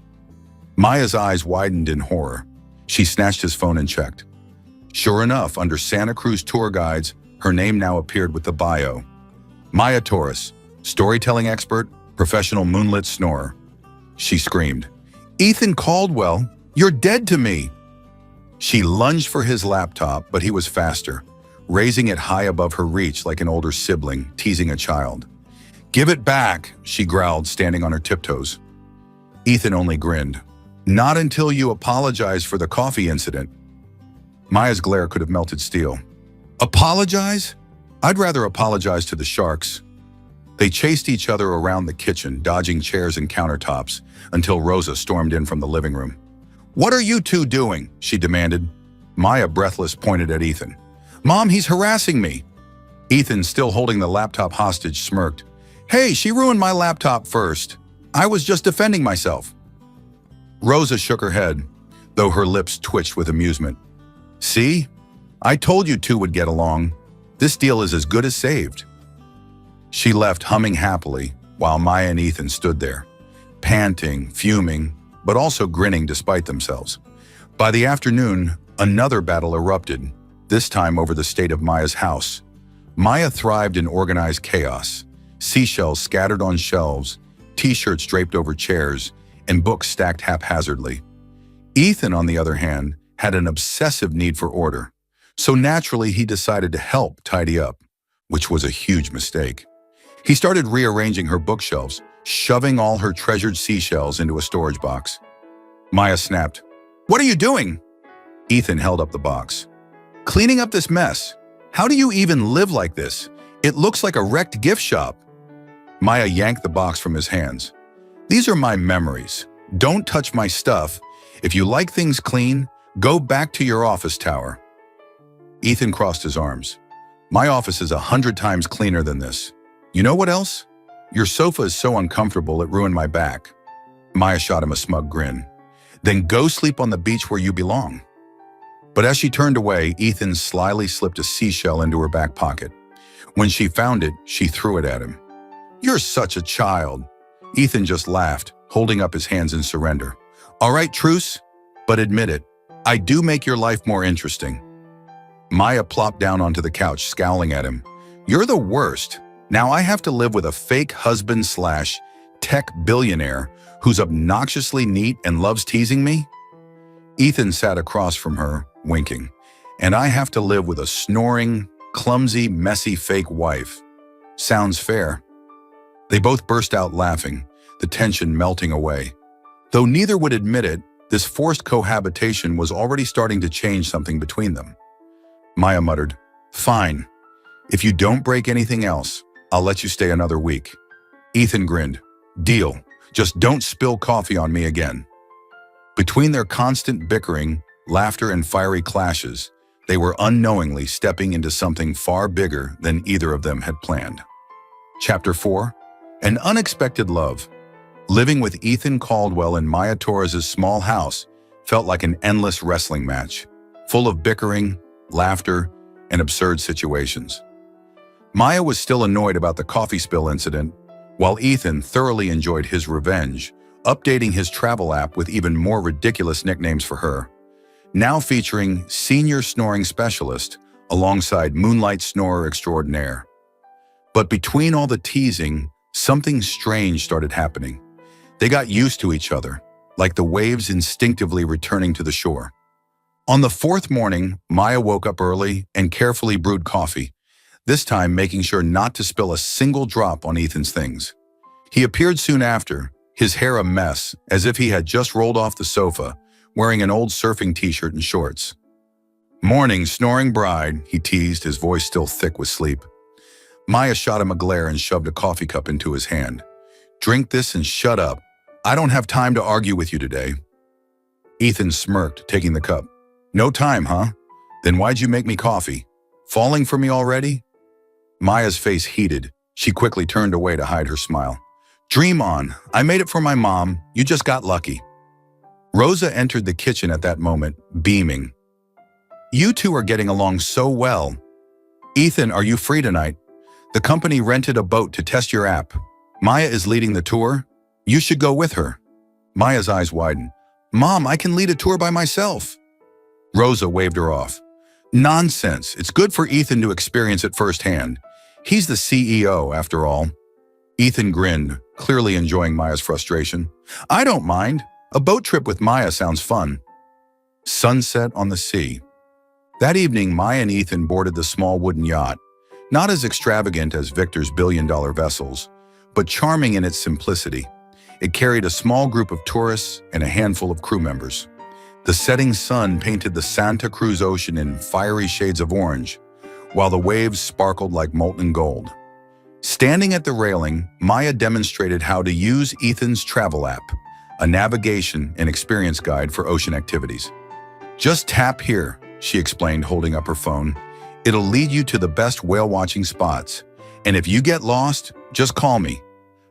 Maya's eyes widened in horror. She snatched his phone and checked. Sure enough, under Santa Cruz tour guides, her name now appeared with the bio. Maya Torres, storytelling expert, professional moonlit snorer. She screamed, "Ethan Caldwell, you're dead to me!" She lunged for his laptop, but he was faster, raising it high above her reach like an older sibling, teasing a child. "Give it back," she growled, standing on her tiptoes. Ethan only grinned. "Not until you apologize for the coffee incident." Maya's glare could have melted steel. "Apologize? I'd rather apologize to the sharks." They chased each other around the kitchen, dodging chairs and countertops, until Rosa stormed in from the living room. "What are you two doing?" she demanded. Maya, breathless, pointed at Ethan. "Mom, he's harassing me." Ethan, still holding the laptop hostage, smirked. "Hey, she ruined my laptop first. I was just defending myself." Rosa shook her head, though her lips twitched with amusement. "See? I told you two would get along. This deal is as good as saved." She left, humming happily, while Maya and Ethan stood there, panting, fuming, but also grinning despite themselves. By the afternoon, another battle erupted, this time over the state of Maya's house. Maya thrived in organized chaos, seashells scattered on shelves, t-shirts draped over chairs, and books stacked haphazardly. Ethan, on the other hand, had an obsessive need for order, so naturally he decided to help tidy up, which was a huge mistake. He started rearranging her bookshelves, shoving all her treasured seashells into a storage box. Maya snapped, "What are you doing?" Ethan held up the box. "Cleaning up this mess. How do you even live like this? It looks like a wrecked gift shop." Maya yanked the box from his hands. "These are my memories. Don't touch my stuff. If you like things clean, go back to your office tower." Ethan crossed his arms. "My office is 100 times cleaner than this. You know what else? Your sofa is so uncomfortable it ruined my back." Maya shot him a smug grin. "Then go sleep on the beach where you belong." But as she turned away, Ethan slyly slipped a seashell into her back pocket. When she found it, she threw it at him. "You're such a child." Ethan just laughed, holding up his hands in surrender. "All right, truce, but admit it. I do make your life more interesting." Maya plopped down onto the couch, scowling at him. "You're the worst. Now I have to live with a fake husband/tech billionaire who's obnoxiously neat and loves teasing me?" Ethan sat across from her, winking. And I have to live with a snoring, clumsy, messy fake wife. Sounds fair. They both burst out laughing, the tension melting away. Though neither would admit it, this forced cohabitation was already starting to change something between them. Maya muttered, "Fine. If you don't break anything else, I'll let you stay another week." Ethan grinned. "Deal. Just don't spill coffee on me again." Between their constant bickering, laughter, and fiery clashes, they were unknowingly stepping into something far bigger than either of them had planned. Chapter 4. An Unexpected Love. Living with Ethan Caldwell in Maya Torres's small house felt like an endless wrestling match, full of bickering, laughter, and absurd situations. Maya was still annoyed about the coffee spill incident, while Ethan thoroughly enjoyed his revenge, updating his travel app with even more ridiculous nicknames for her, now featuring Senior Snoring Specialist alongside Moonlight Snorer Extraordinaire. But between all the teasing, something strange started happening. They got used to each other, like the waves instinctively returning to the shore. On the fourth morning, Maya woke up early and carefully brewed coffee, this time making sure not to spill a single drop on Ethan's things. He appeared soon after, his hair a mess, as if he had just rolled off the sofa, wearing an old surfing t-shirt and shorts. "Morning, snoring bride," he teased, his voice still thick with sleep. Maya shot him a glare and shoved a coffee cup into his hand. "Drink this and shut up. I don't have time to argue with you today." Ethan smirked, taking the cup. "No time, huh? Then why'd you make me coffee? Falling for me already?" Maya's face heated. She quickly turned away to hide her smile. "Dream on. I made it for my mom. You just got lucky." Rosa entered the kitchen at that moment, beaming. "You two are getting along so well. Ethan, are you free tonight? The company rented a boat to test your app. Maya is leading the tour. You should go with her." Maya's eyes widened. "Mom, I can lead a tour by myself." Rosa waved her off. "Nonsense. It's good for Ethan to experience it firsthand. He's the CEO, after all." Ethan grinned, clearly enjoying Maya's frustration. "I don't mind. A boat trip with Maya sounds fun." Sunset on the sea. That evening, Maya and Ethan boarded the small wooden yacht, not as extravagant as Victor's billion-dollar vessels, but charming in its simplicity. It carried a small group of tourists and a handful of crew members. The setting sun painted the Santa Cruz Ocean in fiery shades of orange, while the waves sparkled like molten gold. Standing at the railing, Maya demonstrated how to use Ethan's travel app, a navigation and experience guide for ocean activities. "Just tap here," she explained, holding up her phone. "It'll lead you to the best whale-watching spots. And if you get lost, just call me.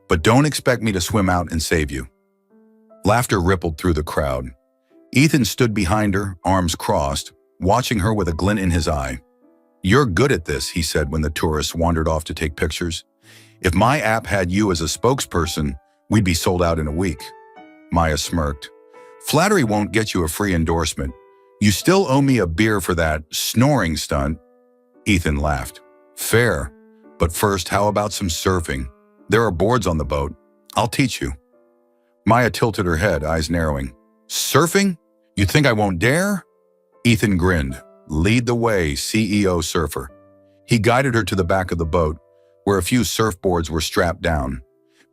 But don't expect me to swim out and save you." Laughter rippled through the crowd. Ethan stood behind her, arms crossed, watching her with a glint in his eye. "You're good at this," he said when the tourists wandered off to take pictures. "If my app had you as a spokesperson, we'd be sold out in a week." Maya smirked. "Flattery won't get you a free endorsement. You still owe me a beer for that snoring stunt." Ethan laughed. "Fair. But first, how about some surfing? There are boards on the boat. I'll teach you." Maya tilted her head, eyes narrowing. "Surfing? You think I won't dare?" Ethan grinned. "Lead the way, CEO surfer." He guided her to the back of the boat, where a few surfboards were strapped down.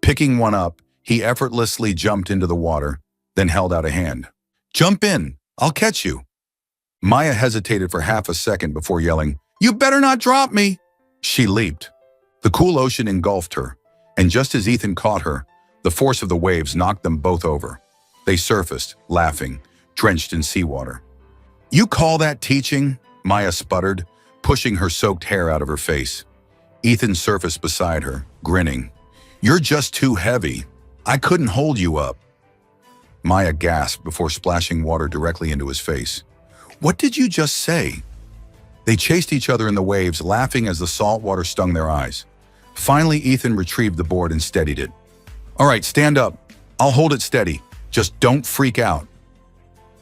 Picking one up, he effortlessly jumped into the water, then held out a hand. "Jump in. I'll catch you." Maya hesitated for half a second before yelling, "You better not drop me!" She leaped. The cool ocean engulfed her, and just as Ethan caught her, the force of the waves knocked them both over. They surfaced, laughing, drenched in seawater. "You call that teaching?" Maya sputtered, pushing her soaked hair out of her face. Ethan surfaced beside her, grinning. "You're just too heavy. I couldn't hold you up." Maya gasped before splashing water directly into his face. "What did you just say?" They chased each other in the waves, laughing as the salt water stung their eyes. Finally, Ethan retrieved the board and steadied it. "All right, stand up. I'll hold it steady. Just don't freak out."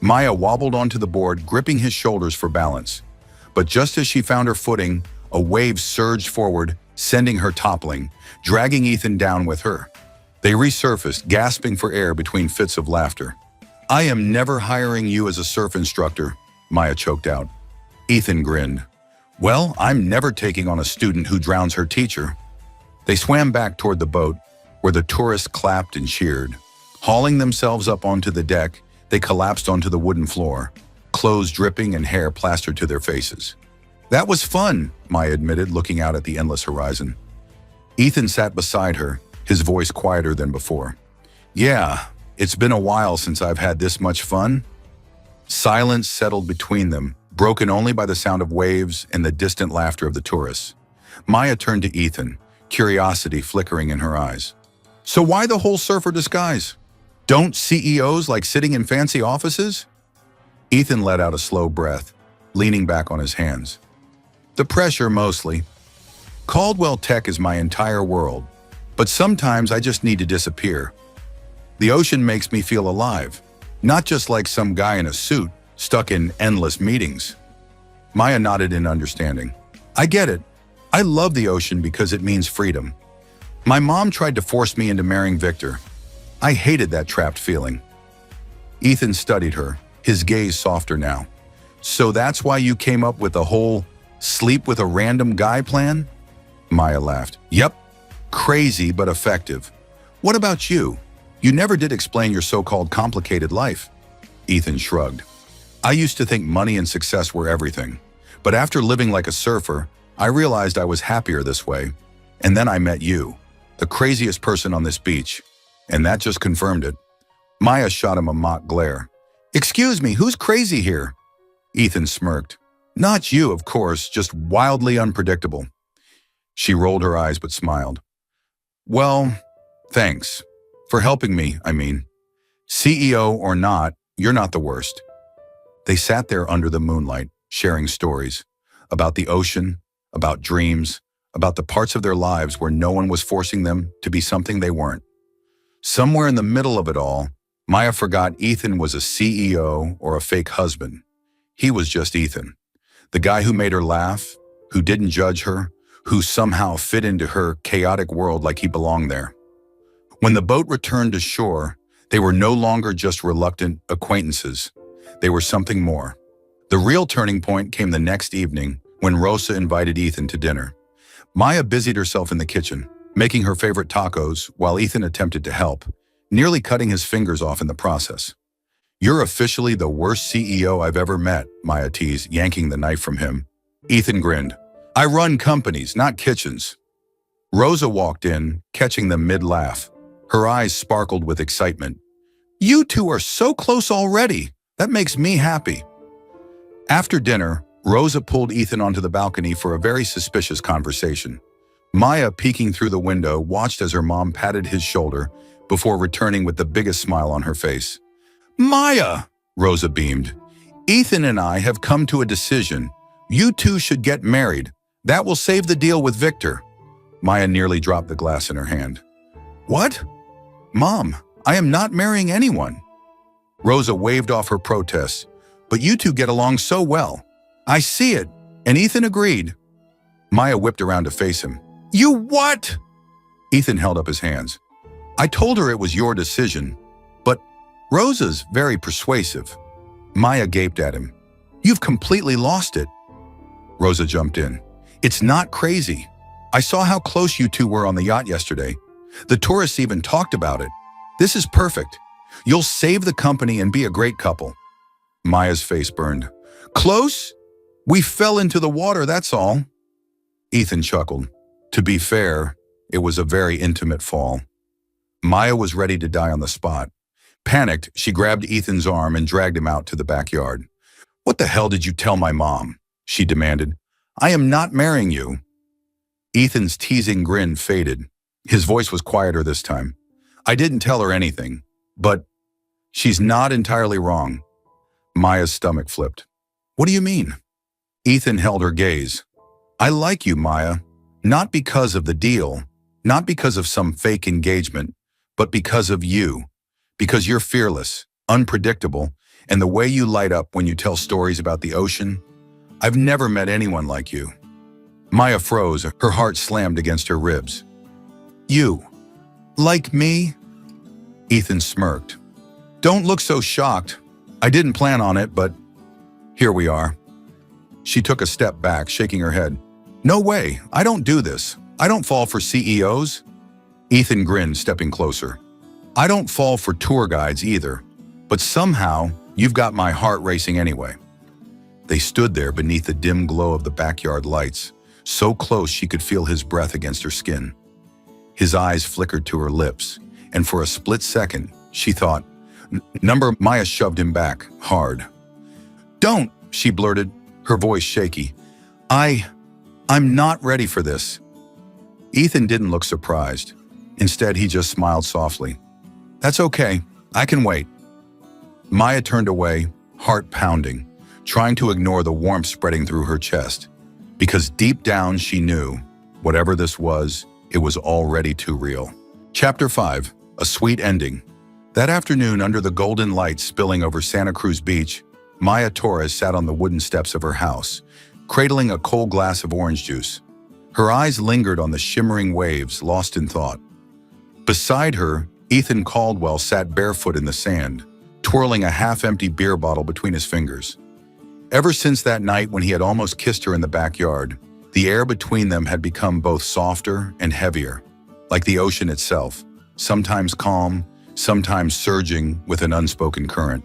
Maya wobbled onto the board, gripping his shoulders for balance. But just as she found her footing, a wave surged forward, sending her toppling, dragging Ethan down with her. They resurfaced, gasping for air between fits of laughter. I am never hiring you as a surf instructor, Maya choked out. Ethan grinned. Well, I'm never taking on a student who drowns her teacher. They swam back toward the boat, where the tourists clapped and cheered. Hauling themselves up onto the deck, they collapsed onto the wooden floor, clothes dripping and hair plastered to their faces. That was fun, Maya admitted, looking out at the endless horizon. Ethan sat beside her, his voice quieter than before. Yeah, it's been a while since I've had this much fun. Silence settled between them, broken only by the sound of waves and the distant laughter of the tourists. Maya turned to Ethan, curiosity flickering in her eyes. So why the whole surfer disguise? Don't CEOs like sitting in fancy offices? Ethan let out a slow breath, leaning back on his hands. The pressure, mostly. Caldwell Tech is my entire world, but sometimes I just need to disappear. The ocean makes me feel alive, not just like some guy in a suit stuck in endless meetings. Maya nodded in understanding. I get it. I love the ocean because it means freedom. My mom tried to force me into marrying Victor. I hated that trapped feeling. Ethan studied her, his gaze softer now. So that's why you came up with the whole sleep with a random guy plan? Maya laughed. Yep. Crazy but effective. What about you? You never did explain your so-called complicated life. Ethan shrugged. I used to think money and success were everything. But after living like a surfer, I realized I was happier this way. And then I met you, the craziest person on this beach. And that just confirmed it. Maya shot him a mock glare. Excuse me, who's crazy here? Ethan smirked. Not you, of course, just wildly unpredictable. She rolled her eyes but smiled. Well, thanks. For helping me, I mean. CEO or not, you're not the worst. They sat there under the moonlight, sharing stories. About the ocean, about dreams, about the parts of their lives where no one was forcing them to be something they weren't. Somewhere in the middle of it all, Maya forgot Ethan was a CEO or a fake husband. He was just Ethan, the guy who made her laugh, who didn't judge her, who somehow fit into her chaotic world like he belonged there. When the boat returned to shore, they were no longer just reluctant acquaintances. They were something more. The real turning point came the next evening when Rosa invited Ethan to dinner. Maya busied herself in the kitchen, making her favorite tacos while Ethan attempted to help, nearly cutting his fingers off in the process. You're officially the worst CEO I've ever met, Maya teased, yanking the knife from him. Ethan grinned. I run companies, not kitchens. Rosa walked in, catching them mid-laugh. Her eyes sparkled with excitement. You two are so close already. That makes me happy. After dinner, Rosa pulled Ethan onto the balcony for a very suspicious conversation. Maya, peeking through the window, watched as her mom patted his shoulder before returning with the biggest smile on her face. Maya, Rosa beamed. Ethan and I have come to a decision. You two should get married. That will save the deal with Victor. Maya nearly dropped the glass in her hand. What? Mom, I am not marrying anyone. Rosa waved off her protests. But you two get along so well. I see it. And Ethan agreed. Maya whipped around to face him. You what? Ethan held up his hands. I told her it was your decision, but Rosa's very persuasive. Maya gaped at him. You've completely lost it. Rosa jumped in. It's not crazy. I saw how close you two were on the yacht yesterday. The tourists even talked about it. This is perfect. You'll save the company and be a great couple. Maya's face burned. Close? We fell into the water, that's all. Ethan chuckled. To be fair, it was a very intimate fall. Maya was ready to die on the spot. Panicked, she grabbed Ethan's arm and dragged him out to the backyard. What the hell did you tell my mom? She demanded. I am not marrying you. Ethan's teasing grin faded. His voice was quieter this time. I didn't tell her anything, but she's not entirely wrong. Maya's stomach flipped. What do you mean? Ethan held her gaze. I like you, Maya. Not because of the deal, not because of some fake engagement, but because of you. Because you're fearless, unpredictable, and the way you light up when you tell stories about the ocean. I've never met anyone like you. Maya froze, her heart slammed against her ribs. You, like me? Ethan smirked. Don't look so shocked. I didn't plan on it, but here we are. She took a step back, shaking her head. No way, I don't do this. I don't fall for CEOs. Ethan grinned, stepping closer. I don't fall for tour guides either, but somehow you've got my heart racing anyway. They stood there beneath the dim glow of the backyard lights, so close she could feel his breath against her skin. His eyes flickered to her lips, and for a split second, she thought, Number. Maya shoved him back, hard. Don't, she blurted, her voice shaky. I'm not ready for this. Ethan didn't look surprised. Instead, he just smiled softly. That's okay, I can wait. Maya turned away, heart pounding, trying to ignore the warmth spreading through her chest. Because deep down she knew, whatever this was, it was already too real. Chapter 5, A Sweet Ending. That afternoon, under the golden light spilling over Santa Cruz Beach, Maya Torres sat on the wooden steps of her house, cradling a cold glass of orange juice. Her eyes lingered on the shimmering waves, lost in thought. Beside her, Ethan Caldwell sat barefoot in the sand, twirling a half-empty beer bottle between his fingers. Ever since that night when he had almost kissed her in the backyard, the air between them had become both softer and heavier, like the ocean itself, sometimes calm, sometimes surging with an unspoken current.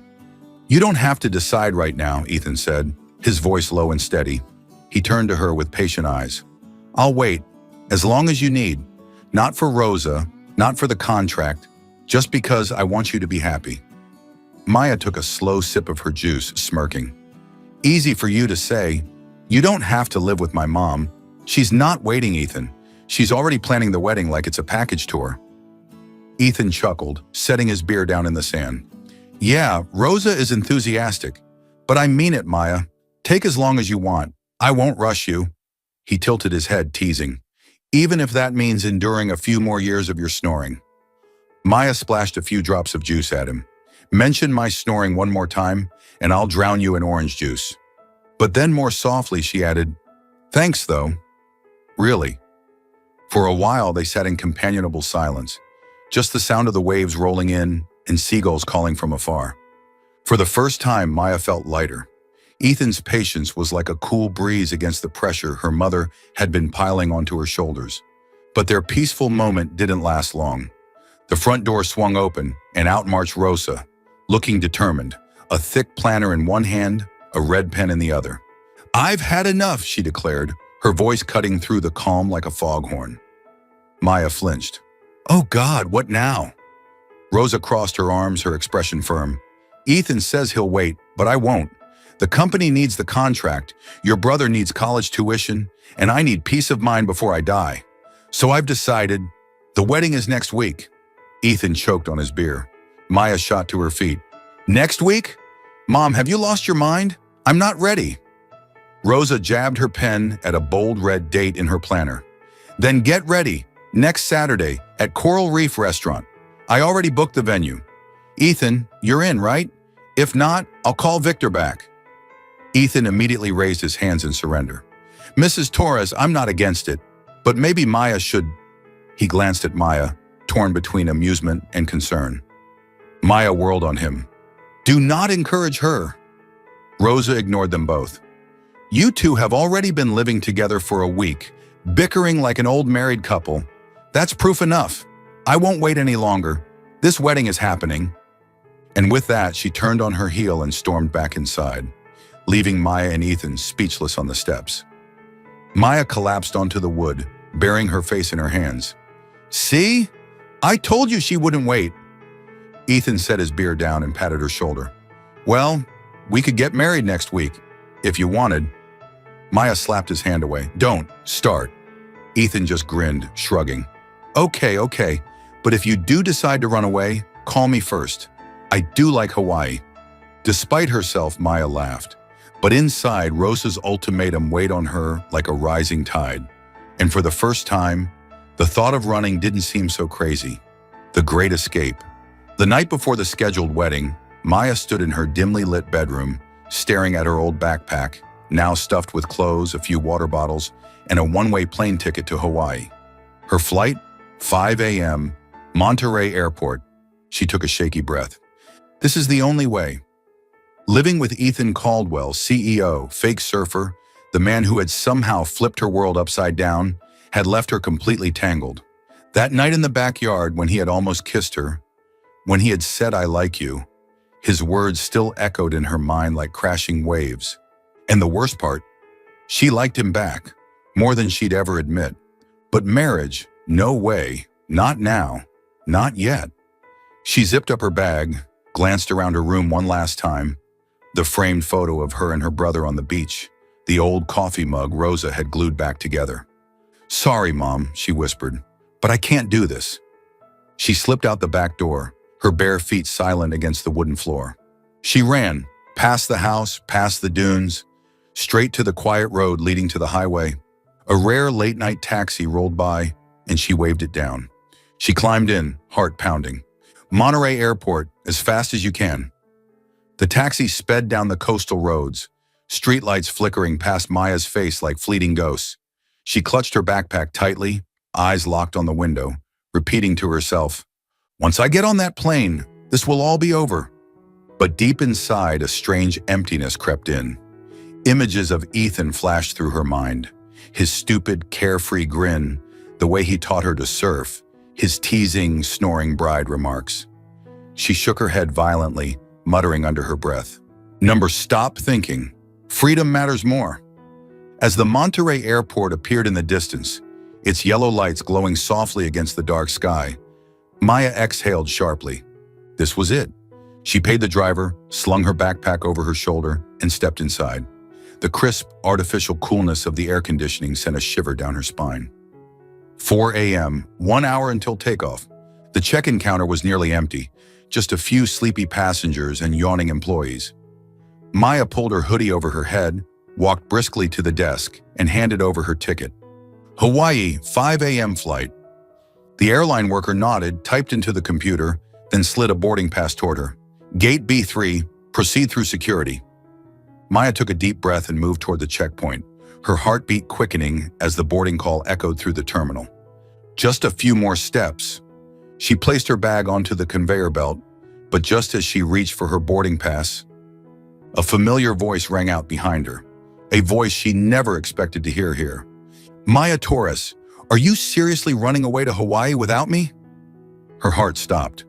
You don't have to decide right now, Ethan said, his voice low and steady. He turned to her with patient eyes. I'll wait, as long as you need. Not for Rosa, not for the contract, just because I want you to be happy. Maya took a slow sip of her juice, smirking. Easy for you to say. You don't have to live with my mom. She's not waiting, Ethan. She's already planning the wedding like it's a package tour. Ethan chuckled, setting his beer down in the sand. Yeah, Rosa is enthusiastic. But I mean it, Maya. Take as long as you want. I won't rush you. He tilted his head, teasing. Even if that means enduring a few more years of your snoring. Maya splashed a few drops of juice at him. Mention my snoring one more time, and I'll drown you in orange juice. But then more softly she added, Thanks, though. Really. For a while they sat in companionable silence, just the sound of the waves rolling in and seagulls calling from afar. For the first time, Maya felt lighter. Ethan's patience was like a cool breeze against the pressure her mother had been piling onto her shoulders. But their peaceful moment didn't last long. The front door swung open, and out marched Rosa, looking determined, a thick planner in one hand, a red pen in the other. I've had enough, she declared, her voice cutting through the calm like a foghorn. Maya flinched. Oh God, what now? Rosa crossed her arms, her expression firm. Ethan says he'll wait, but I won't. The company needs the contract, your brother needs college tuition, and I need peace of mind before I die. So I've decided, the wedding is next week. Ethan choked on his beer. Maya shot to her feet. Next week? Mom, have you lost your mind? I'm not ready. Rosa jabbed her pen at a bold red date in her planner. Then get ready, next Saturday at Coral Reef Restaurant. I already booked the venue. Ethan, you're in, right? If not, I'll call Victor back. Ethan immediately raised his hands in surrender. Mrs. Torres, I'm not against it, but maybe Maya should... He glanced at Maya, torn between amusement and concern. Maya whirled on him. Do not encourage her. Rosa ignored them both. You two have already been living together for a week, bickering like an old married couple. That's proof enough. I won't wait any longer. This wedding is happening. And with that, she turned on her heel and stormed back inside, leaving Maya and Ethan speechless on the steps. Maya collapsed onto the wood, burying her face in her hands. See? I told you she wouldn't wait. Ethan set his beer down and patted her shoulder. Well, we could get married next week, if you wanted. Maya slapped his hand away. Don't start. Ethan just grinned, shrugging. Okay, but if you do decide to run away, call me first. I do like Hawaii. Despite herself, Maya laughed. But inside, Rosa's ultimatum weighed on her like a rising tide. And for the first time, the thought of running didn't seem so crazy. The great escape. The night before the scheduled wedding, Maya stood in her dimly lit bedroom, staring at her old backpack, now stuffed with clothes, a few water bottles, and a one-way plane ticket to Hawaii. Her flight? 5 a.m., Monterey Airport. She took a shaky breath. This is the only way. Living with Ethan Caldwell, CEO, fake surfer, the man who had somehow flipped her world upside down, had left her completely tangled. That night in the backyard when he had almost kissed her, when he had said, "I like you," his words still echoed in her mind like crashing waves. And the worst part, she liked him back, more than she'd ever admit. But marriage, no way, not now, not yet. She zipped up her bag, glanced around her room one last time. The framed photo of her and her brother on the beach, the old coffee mug Rosa had glued back together. "Sorry, Mom," she whispered, "but I can't do this." She slipped out the back door, her bare feet silent against the wooden floor. She ran, past the house, past the dunes, straight to the quiet road leading to the highway. A rare late-night taxi rolled by, and she waved it down. She climbed in, heart pounding. "Monterey Airport, as fast as you can." The taxi sped down the coastal roads, streetlights flickering past Maya's face like fleeting ghosts. She clutched her backpack tightly, eyes locked on the window, repeating to herself, "Once I get on that plane, this will all be over." But deep inside, a strange emptiness crept in. Images of Ethan flashed through her mind. His stupid, carefree grin, the way he taught her to surf, his teasing, snoring bride remarks. She shook her head violently, muttering under her breath, Stop thinking. Freedom matters more." As the Monterey Airport appeared in the distance, its yellow lights glowing softly against the dark sky, Maya exhaled sharply. This was it. She paid the driver, slung her backpack over her shoulder, and stepped inside. The crisp, artificial coolness of the air conditioning sent a shiver down her spine. 4 a.m., 1 hour until takeoff. The check-in counter was nearly empty, just a few sleepy passengers and yawning employees. Maya pulled her hoodie over her head, walked briskly to the desk, and handed over her ticket. "Hawaii, 5 a.m. flight." The airline worker nodded, typed into the computer, then slid a boarding pass toward her. "Gate B3, proceed through security." Maya took a deep breath and moved toward the checkpoint, her heartbeat quickening as the boarding call echoed through the terminal. Just a few more steps. She placed her bag onto the conveyor belt, but just as she reached for her boarding pass, a familiar voice rang out behind her, a voice she never expected to hear here. "Maya Torres, are you seriously running away to Hawaii without me?" Her heart stopped.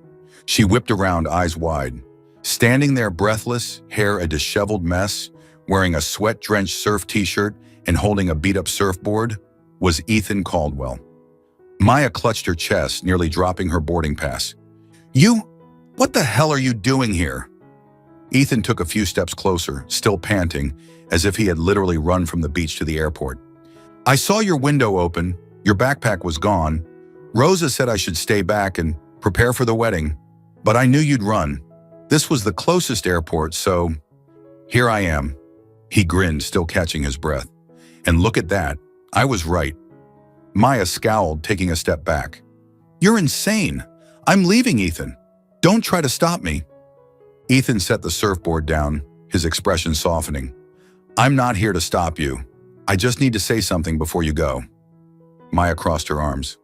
She whipped around, eyes wide. Standing there breathless, hair a disheveled mess, wearing a sweat-drenched surf t-shirt and holding a beat-up surfboard, was Ethan Caldwell. Maya clutched her chest, nearly dropping her boarding pass. What the hell are you doing here?" Ethan took a few steps closer, still panting, as if he had literally run from the beach to the airport. "I saw your window open, your backpack was gone. Rosa said I should stay back and prepare for the wedding, but I knew you'd run. This was the closest airport, so here I am." He grinned, still catching his breath. "And look at that, I was right." Maya scowled, taking a step back. "You're insane. I'm leaving, Ethan. Don't try to stop me." Ethan set the surfboard down, his expression softening. "I'm not here to stop you. I just need to say something before you go." Maya crossed her arms.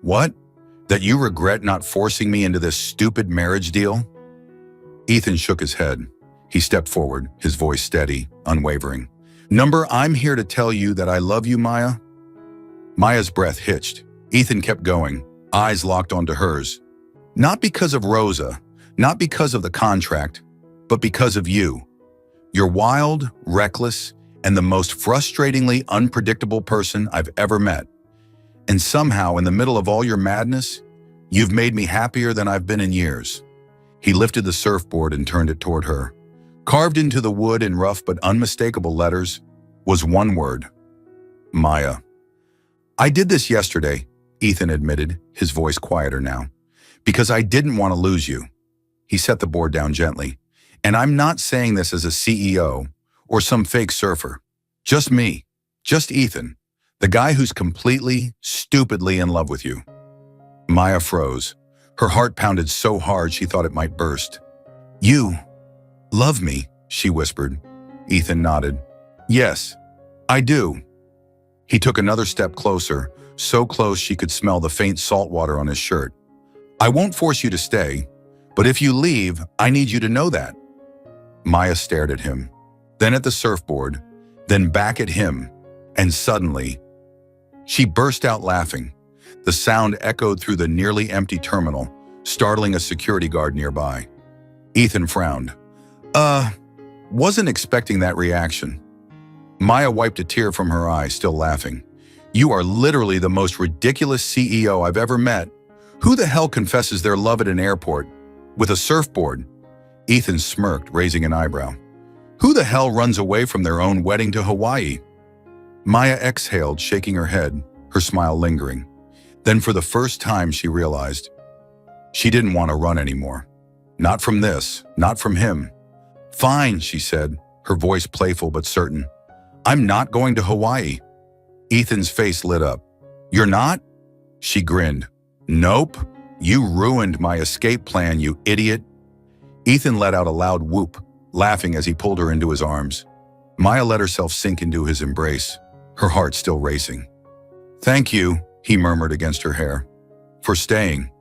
"What? That you regret not forcing me into this stupid marriage deal?" Ethan shook his head. He stepped forward, his voice steady, unwavering. "I'm here to tell you that I love you, Maya." Maya's breath hitched. Ethan kept going, eyes locked onto hers. "Not because of Rosa, not because of the contract, but because of you. You're wild, reckless, and the most frustratingly unpredictable person I've ever met. And somehow, in the middle of all your madness, you've made me happier than I've been in years." He lifted the surfboard and turned it toward her. Carved into the wood in rough but unmistakable letters was one word: Maya. "I did this yesterday," Ethan admitted, his voice quieter now, "because I didn't want to lose you." He set the board down gently. "And I'm not saying this as a CEO or some fake surfer. Just me, just Ethan, the guy who's completely, stupidly in love with you." Maya froze. Her heart pounded so hard she thought it might burst. "You love me," she whispered. Ethan nodded. "Yes, I do." He took another step closer, so close she could smell the faint salt water on his shirt. "I won't force you to stay. But if you leave, I need you to know that. Maya stared at him, then at the surfboard, then back at him, and suddenly, she burst out laughing. The sound echoed through the nearly empty terminal, startling a security guard nearby. Ethan frowned. Wasn't expecting that reaction. Maya wiped a tear from her eye, still laughing. You are literally the most ridiculous CEO I've ever met. Who the hell confesses their love at an airport? With a surfboard? Ethan smirked, raising an eyebrow. Who the hell runs away from their own wedding to Hawaii? Maya exhaled, shaking her head, her smile lingering. Then for the first time she realized she didn't want to run anymore. Not from this, not from him. Fine, she said, her voice playful but certain. I'm not going to Hawaii. Ethan's face lit up. You're not? She grinned. Nope. You ruined my escape plan, you idiot. Ethan let out a loud whoop, laughing as he pulled her into his arms. Maya let herself sink into his embrace, her heart still racing. Thank you, he murmured against her hair, for staying.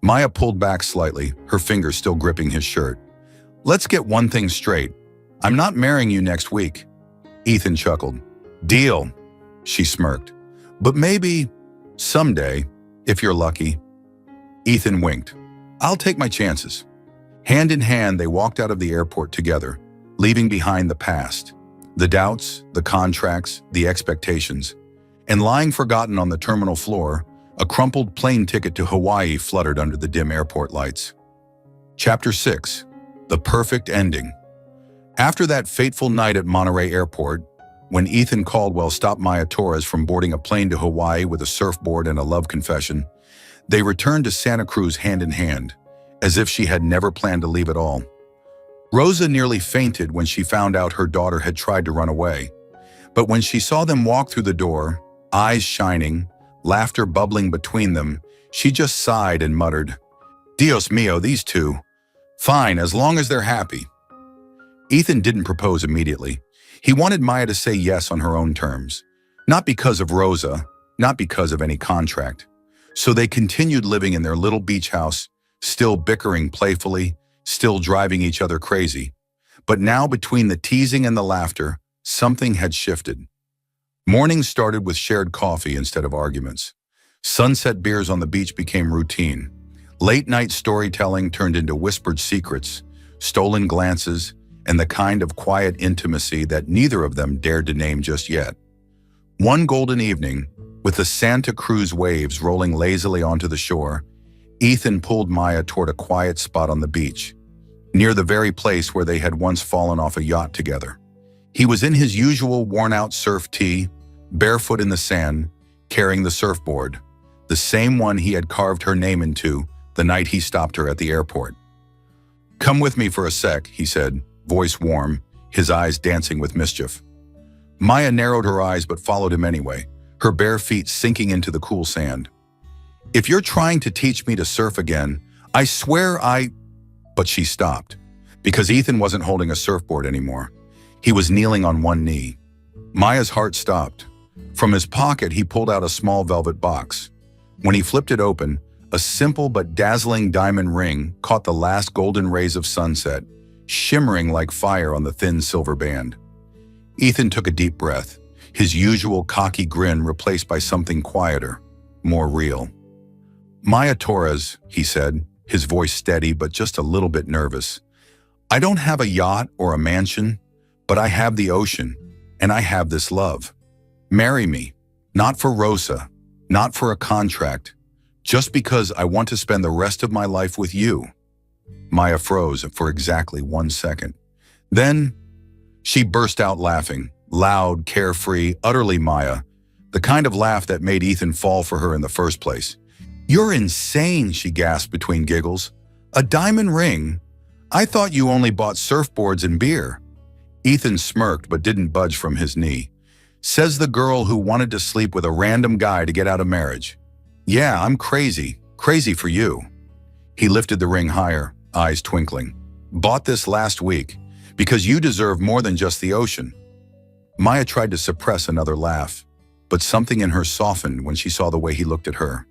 Maya pulled back slightly, her fingers still gripping his shirt. Let's get one thing straight. I'm not marrying you next week. Ethan chuckled. Deal, she smirked. But maybe someday, if you're lucky. Ethan winked. I'll take my chances. Hand in hand, they walked out of the airport together, leaving behind the past, the doubts, the contracts, the expectations. And lying forgotten on the terminal floor, a crumpled plane ticket to Hawaii fluttered under the dim airport lights. Chapter 6. The Perfect Ending. After that fateful night at Monterey Airport, when Ethan Caldwell stopped Maya Torres from boarding a plane to Hawaii with a surfboard and a love confession, they returned to Santa Cruz hand in hand, as if she had never planned to leave at all. Rosa nearly fainted when she found out her daughter had tried to run away. But when she saw them walk through the door, eyes shining, laughter bubbling between them, she just sighed and muttered, Dios mío, these two. Fine, as long as they're happy. Ethan didn't propose immediately. He wanted Maya to say yes on her own terms. Not because of Rosa, not because of any contract. So they continued living in their little beach house, still bickering playfully, still driving each other crazy. But now between the teasing and the laughter, something had shifted. Mornings started with shared coffee instead of arguments. Sunset beers on the beach became routine. Late-night storytelling turned into whispered secrets, stolen glances, and the kind of quiet intimacy that neither of them dared to name just yet. One golden evening, with the Santa Cruz waves rolling lazily onto the shore, Ethan pulled Maya toward a quiet spot on the beach, near the very place where they had once fallen off a yacht together. He was in his usual worn-out surf tee, barefoot in the sand, carrying the surfboard, the same one he had carved her name into the night he stopped her at the airport. Come with me for a sec, he said, voice warm, his eyes dancing with mischief. Maya narrowed her eyes but followed him anyway, her bare feet sinking into the cool sand. If you're trying to teach me to surf again, I swear But she stopped, because Ethan wasn't holding a surfboard anymore. He was kneeling on one knee. Maya's heart stopped. From his pocket, he pulled out a small velvet box. When he flipped it open, a simple but dazzling diamond ring caught the last golden rays of sunset, shimmering like fire on the thin silver band. Ethan took a deep breath, his usual cocky grin replaced by something quieter, more real. Maya Torres, he said, his voice steady but just a little bit nervous. I don't have a yacht or a mansion, but I have the ocean, and I have this love. Marry me, not for Rosa, not for a contract, just because I want to spend the rest of my life with you. Maya froze for exactly 1 second. Then she burst out laughing, loud, carefree, utterly Maya, the kind of laugh that made Ethan fall for her in the first place. You're insane, she gasped between giggles. A diamond ring? I thought you only bought surfboards and beer. Ethan smirked but didn't budge from his knee. Says the girl who wanted to sleep with a random guy to get out of marriage. Yeah, I'm crazy. Crazy for you. He lifted the ring higher, eyes twinkling. Bought this last week, because you deserve more than just the ocean. Maya tried to suppress another laugh, but something in her softened when she saw the way he looked at her.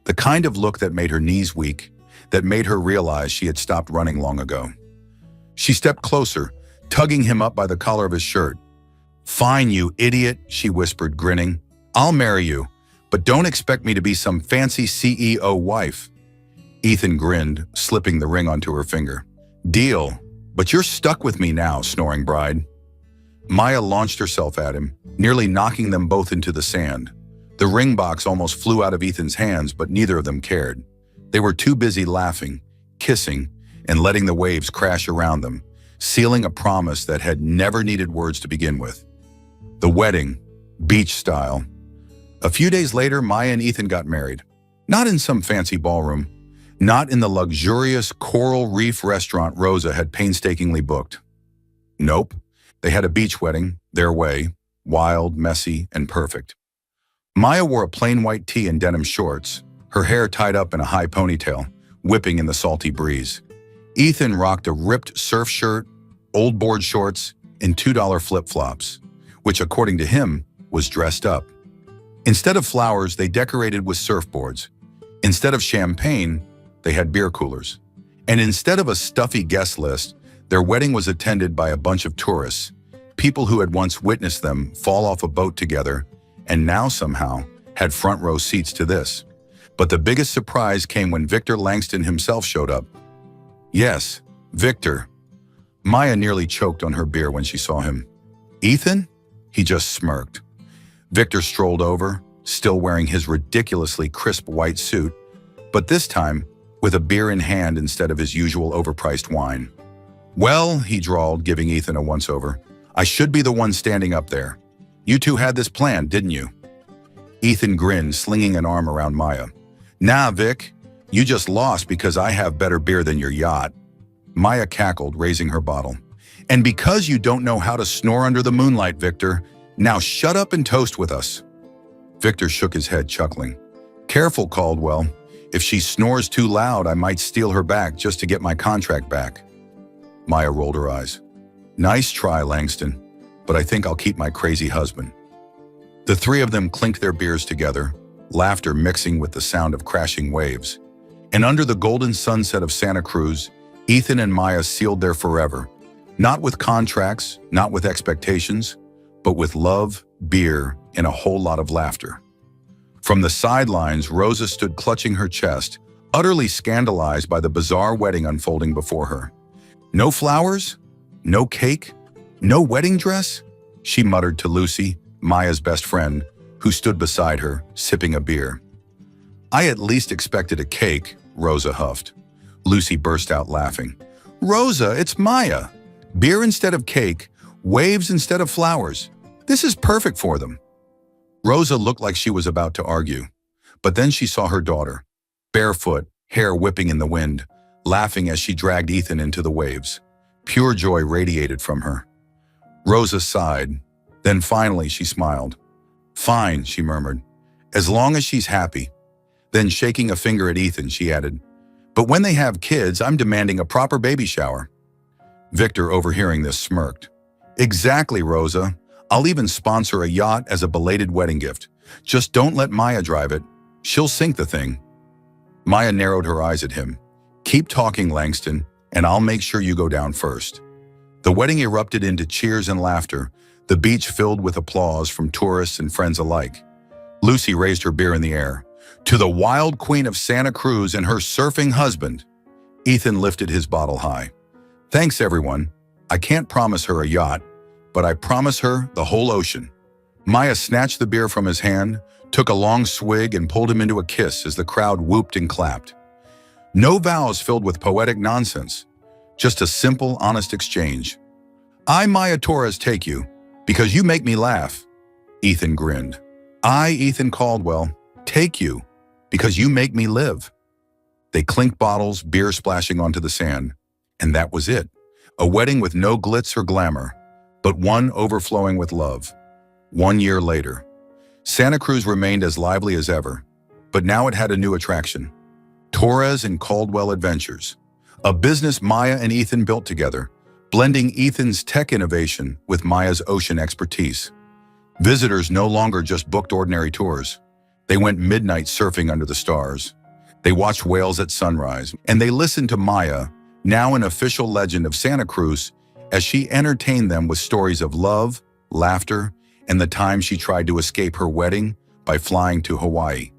The kind of look that made her knees weak, that made her realize she had stopped running long ago. She stepped closer, tugging him up by the collar of his shirt. "Fine, you idiot," she whispered, grinning. "I'll marry you, but don't expect me to be some fancy CEO wife." Ethan grinned, slipping the ring onto her finger. "Deal, but you're stuck with me now, snoring bride." Maya launched herself at him, nearly knocking them both into the sand. The ring box almost flew out of Ethan's hands, but neither of them cared. They were too busy laughing, kissing, and letting the waves crash around them, sealing a promise that had never needed words to begin with. The wedding, beach style. A few days later, Maya and Ethan got married. Not in some fancy ballroom, not in the luxurious coral reef restaurant Rosa had painstakingly booked. Nope, they had a beach wedding, their way, wild, messy, and perfect. Maya wore a plain white tee and denim shorts, her hair tied up in a high ponytail, whipping in the salty breeze. Ethan rocked a ripped surf shirt, old board shorts, and $2 flip-flops, which, according to him, was dressed up. Instead of flowers, they decorated with surfboards. Instead of champagne, they had beer coolers. And instead of a stuffy guest list, their wedding was attended by a bunch of tourists, people who had once witnessed them fall off a boat together and now somehow had front row seats to this. But the biggest surprise came when Victor Langston himself showed up. Yes, Victor. Maya nearly choked on her beer when she saw him. "Ethan?" He just smirked. Victor strolled over, still wearing his ridiculously crisp white suit, but this time with a beer in hand instead of his usual overpriced wine. "Well," he drawled, giving Ethan a once-over, "I should be the one standing up there. You two had this planned, didn't you?" Ethan grinned, slinging an arm around Maya. "Nah, Vic, you just lost because I have better beer than your yacht." Maya cackled, raising her bottle. "And because you don't know how to snore under the moonlight, Victor, now shut up and toast with us." Victor shook his head, chuckling. "Careful, Caldwell. If she snores too loud, I might steal her back just to get my contract back." Maya rolled her eyes. "Nice try, Langston, but I think I'll keep my crazy husband." The three of them clinked their beers together, laughter mixing with the sound of crashing waves. And under the golden sunset of Santa Cruz, Ethan and Maya sealed their forever, not with contracts, not with expectations, but with love, beer, and a whole lot of laughter. From the sidelines, Rosa stood clutching her chest, utterly scandalized by the bizarre wedding unfolding before her. "No flowers? No cake? No wedding dress?" she muttered to Lucy, Maya's best friend, who stood beside her, sipping a beer. "I at least expected a cake," Rosa huffed. Lucy burst out laughing. "Rosa, it's Maya. Beer instead of cake, waves instead of flowers. This is perfect for them." Rosa looked like she was about to argue, but then she saw her daughter, barefoot, hair whipping in the wind, laughing as she dragged Ethan into the waves. Pure joy radiated from her. Rosa sighed. Then finally she smiled. "Fine," she murmured, "as long as she's happy." Then shaking a finger at Ethan, she added, "But when they have kids, I'm demanding a proper baby shower." Victor, overhearing this, smirked. "Exactly, Rosa. I'll even sponsor a yacht as a belated wedding gift. Just don't let Maya drive it. She'll sink the thing." Maya narrowed her eyes at him. "Keep talking, Langston, and I'll make sure you go down first." The wedding erupted into cheers and laughter, the beach filled with applause from tourists and friends alike. Lucy raised her beer in the air. "To the wild queen of Santa Cruz and her surfing husband." Ethan lifted his bottle high. "Thanks, everyone. I can't promise her a yacht, but I promise her the whole ocean." Maya snatched the beer from his hand, took a long swig, and pulled him into a kiss as the crowd whooped and clapped. No vows filled with poetic nonsense, just a simple, honest exchange. "I, Maya Torres, take you, because you make me laugh." Ethan grinned. "I, Ethan Caldwell, take you, because you make me live." They clinked bottles, beer splashing onto the sand. And that was it. A wedding with no glitz or glamour, but one overflowing with love. 1 year later, Santa Cruz remained as lively as ever, but now it had a new attraction. Torres and Caldwell Adventures, a business Maya and Ethan built together, blending Ethan's tech innovation with Maya's ocean expertise. Visitors no longer just booked ordinary tours. They went midnight surfing under the stars. They watched whales at sunrise, and they listened to Maya, now an official legend of Santa Cruz, as she entertained them with stories of love, laughter, and the time she tried to escape her wedding by flying to Hawaii.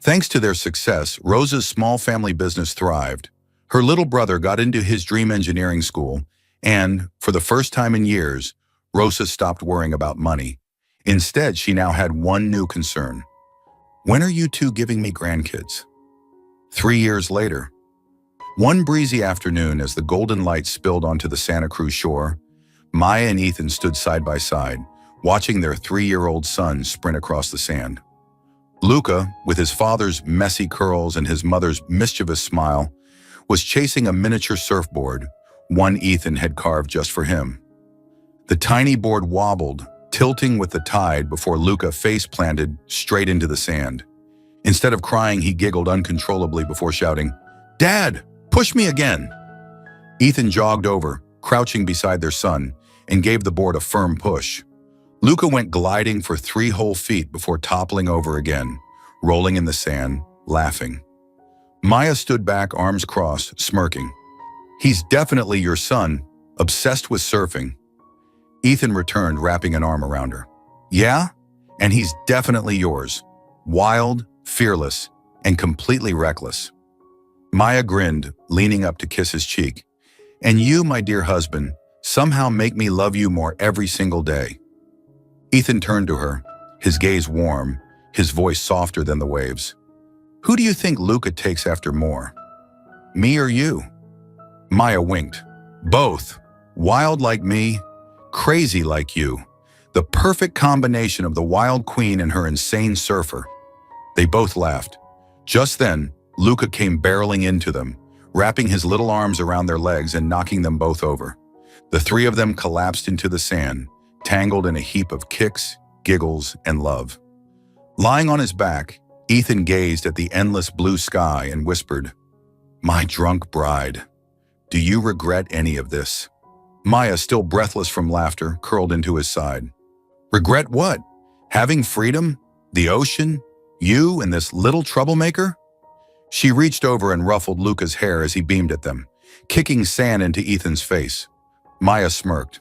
Thanks to their success, Rosa's small family business thrived. Her little brother got into his dream engineering school, and, for the first time in years, Rosa stopped worrying about money. Instead, she now had one new concern. When are you two giving me grandkids? 3 years later, one breezy afternoon as the golden light spilled onto the Santa Cruz shore, Maya and Ethan stood side by side, watching their 3-year-old son sprint across the sand. Luca, with his father's messy curls and his mother's mischievous smile, was chasing a miniature surfboard, one Ethan had carved just for him. The tiny board wobbled, tilting with the tide before Luca face-planted straight into the sand. Instead of crying, he giggled uncontrollably before shouting, "Dad, push me again!" Ethan jogged over, crouching beside their son, and gave the board a firm push. Luca went gliding for 3 whole feet before toppling over again, rolling in the sand, laughing. Maya stood back, arms crossed, smirking. "He's definitely your son, obsessed with surfing." Ethan returned, wrapping an arm around her. "Yeah, and he's definitely yours. Wild, fearless, and completely reckless." Maya grinned, leaning up to kiss his cheek. "And you, my dear husband, somehow make me love you more every single day." Ethan turned to her, his gaze warm, his voice softer than the waves. "Who do you think Luca takes after more? Me or you?" Maya winked. "Both. Wild like me, crazy like you. The perfect combination of the wild queen and her insane surfer." They both laughed. Just then, Luca came barreling into them, wrapping his little arms around their legs and knocking them both over. The 3 of them collapsed into the sand, tangled in a heap of kicks, giggles, and love. Lying on his back, Ethan gazed at the endless blue sky and whispered, "My drunk bride, do you regret any of this?" Maya, still breathless from laughter, curled into his side. "Regret what? Having freedom? The ocean? You and this little troublemaker?" She reached over and ruffled Luca's hair as he beamed at them, kicking sand into Ethan's face. Maya smirked.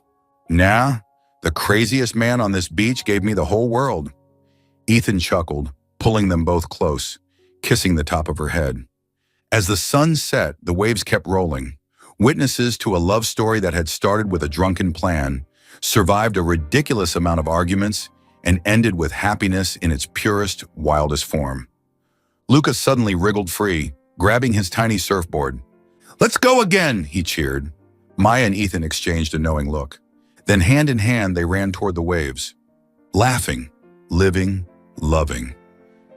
"Nah, the craziest man on this beach gave me the whole world." Ethan chuckled, pulling them both close, kissing the top of her head. As the sun set, the waves kept rolling. Witnesses to a love story that had started with a drunken plan, survived a ridiculous amount of arguments, and ended with happiness in its purest, wildest form. Luca suddenly wriggled free, grabbing his tiny surfboard. "Let's go again!" he cheered. Maya and Ethan exchanged a knowing look. Then hand in hand, they ran toward the waves, laughing, living, loving.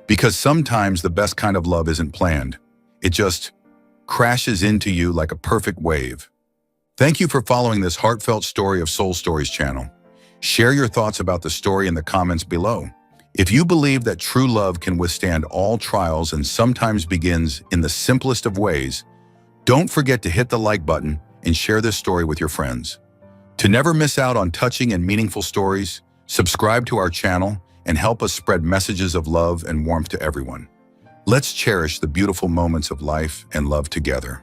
Because sometimes the best kind of love isn't planned. It just crashes into you like a perfect wave. Thank you for following this heartfelt story of Soul Stories channel. Share your thoughts about the story in the comments below. If you believe that true love can withstand all trials and sometimes begins in the simplest of ways, don't forget to hit the like button and share this story with your friends. To never miss out on touching and meaningful stories, subscribe to our channel and help us spread messages of love and warmth to everyone. Let's cherish the beautiful moments of life and love together.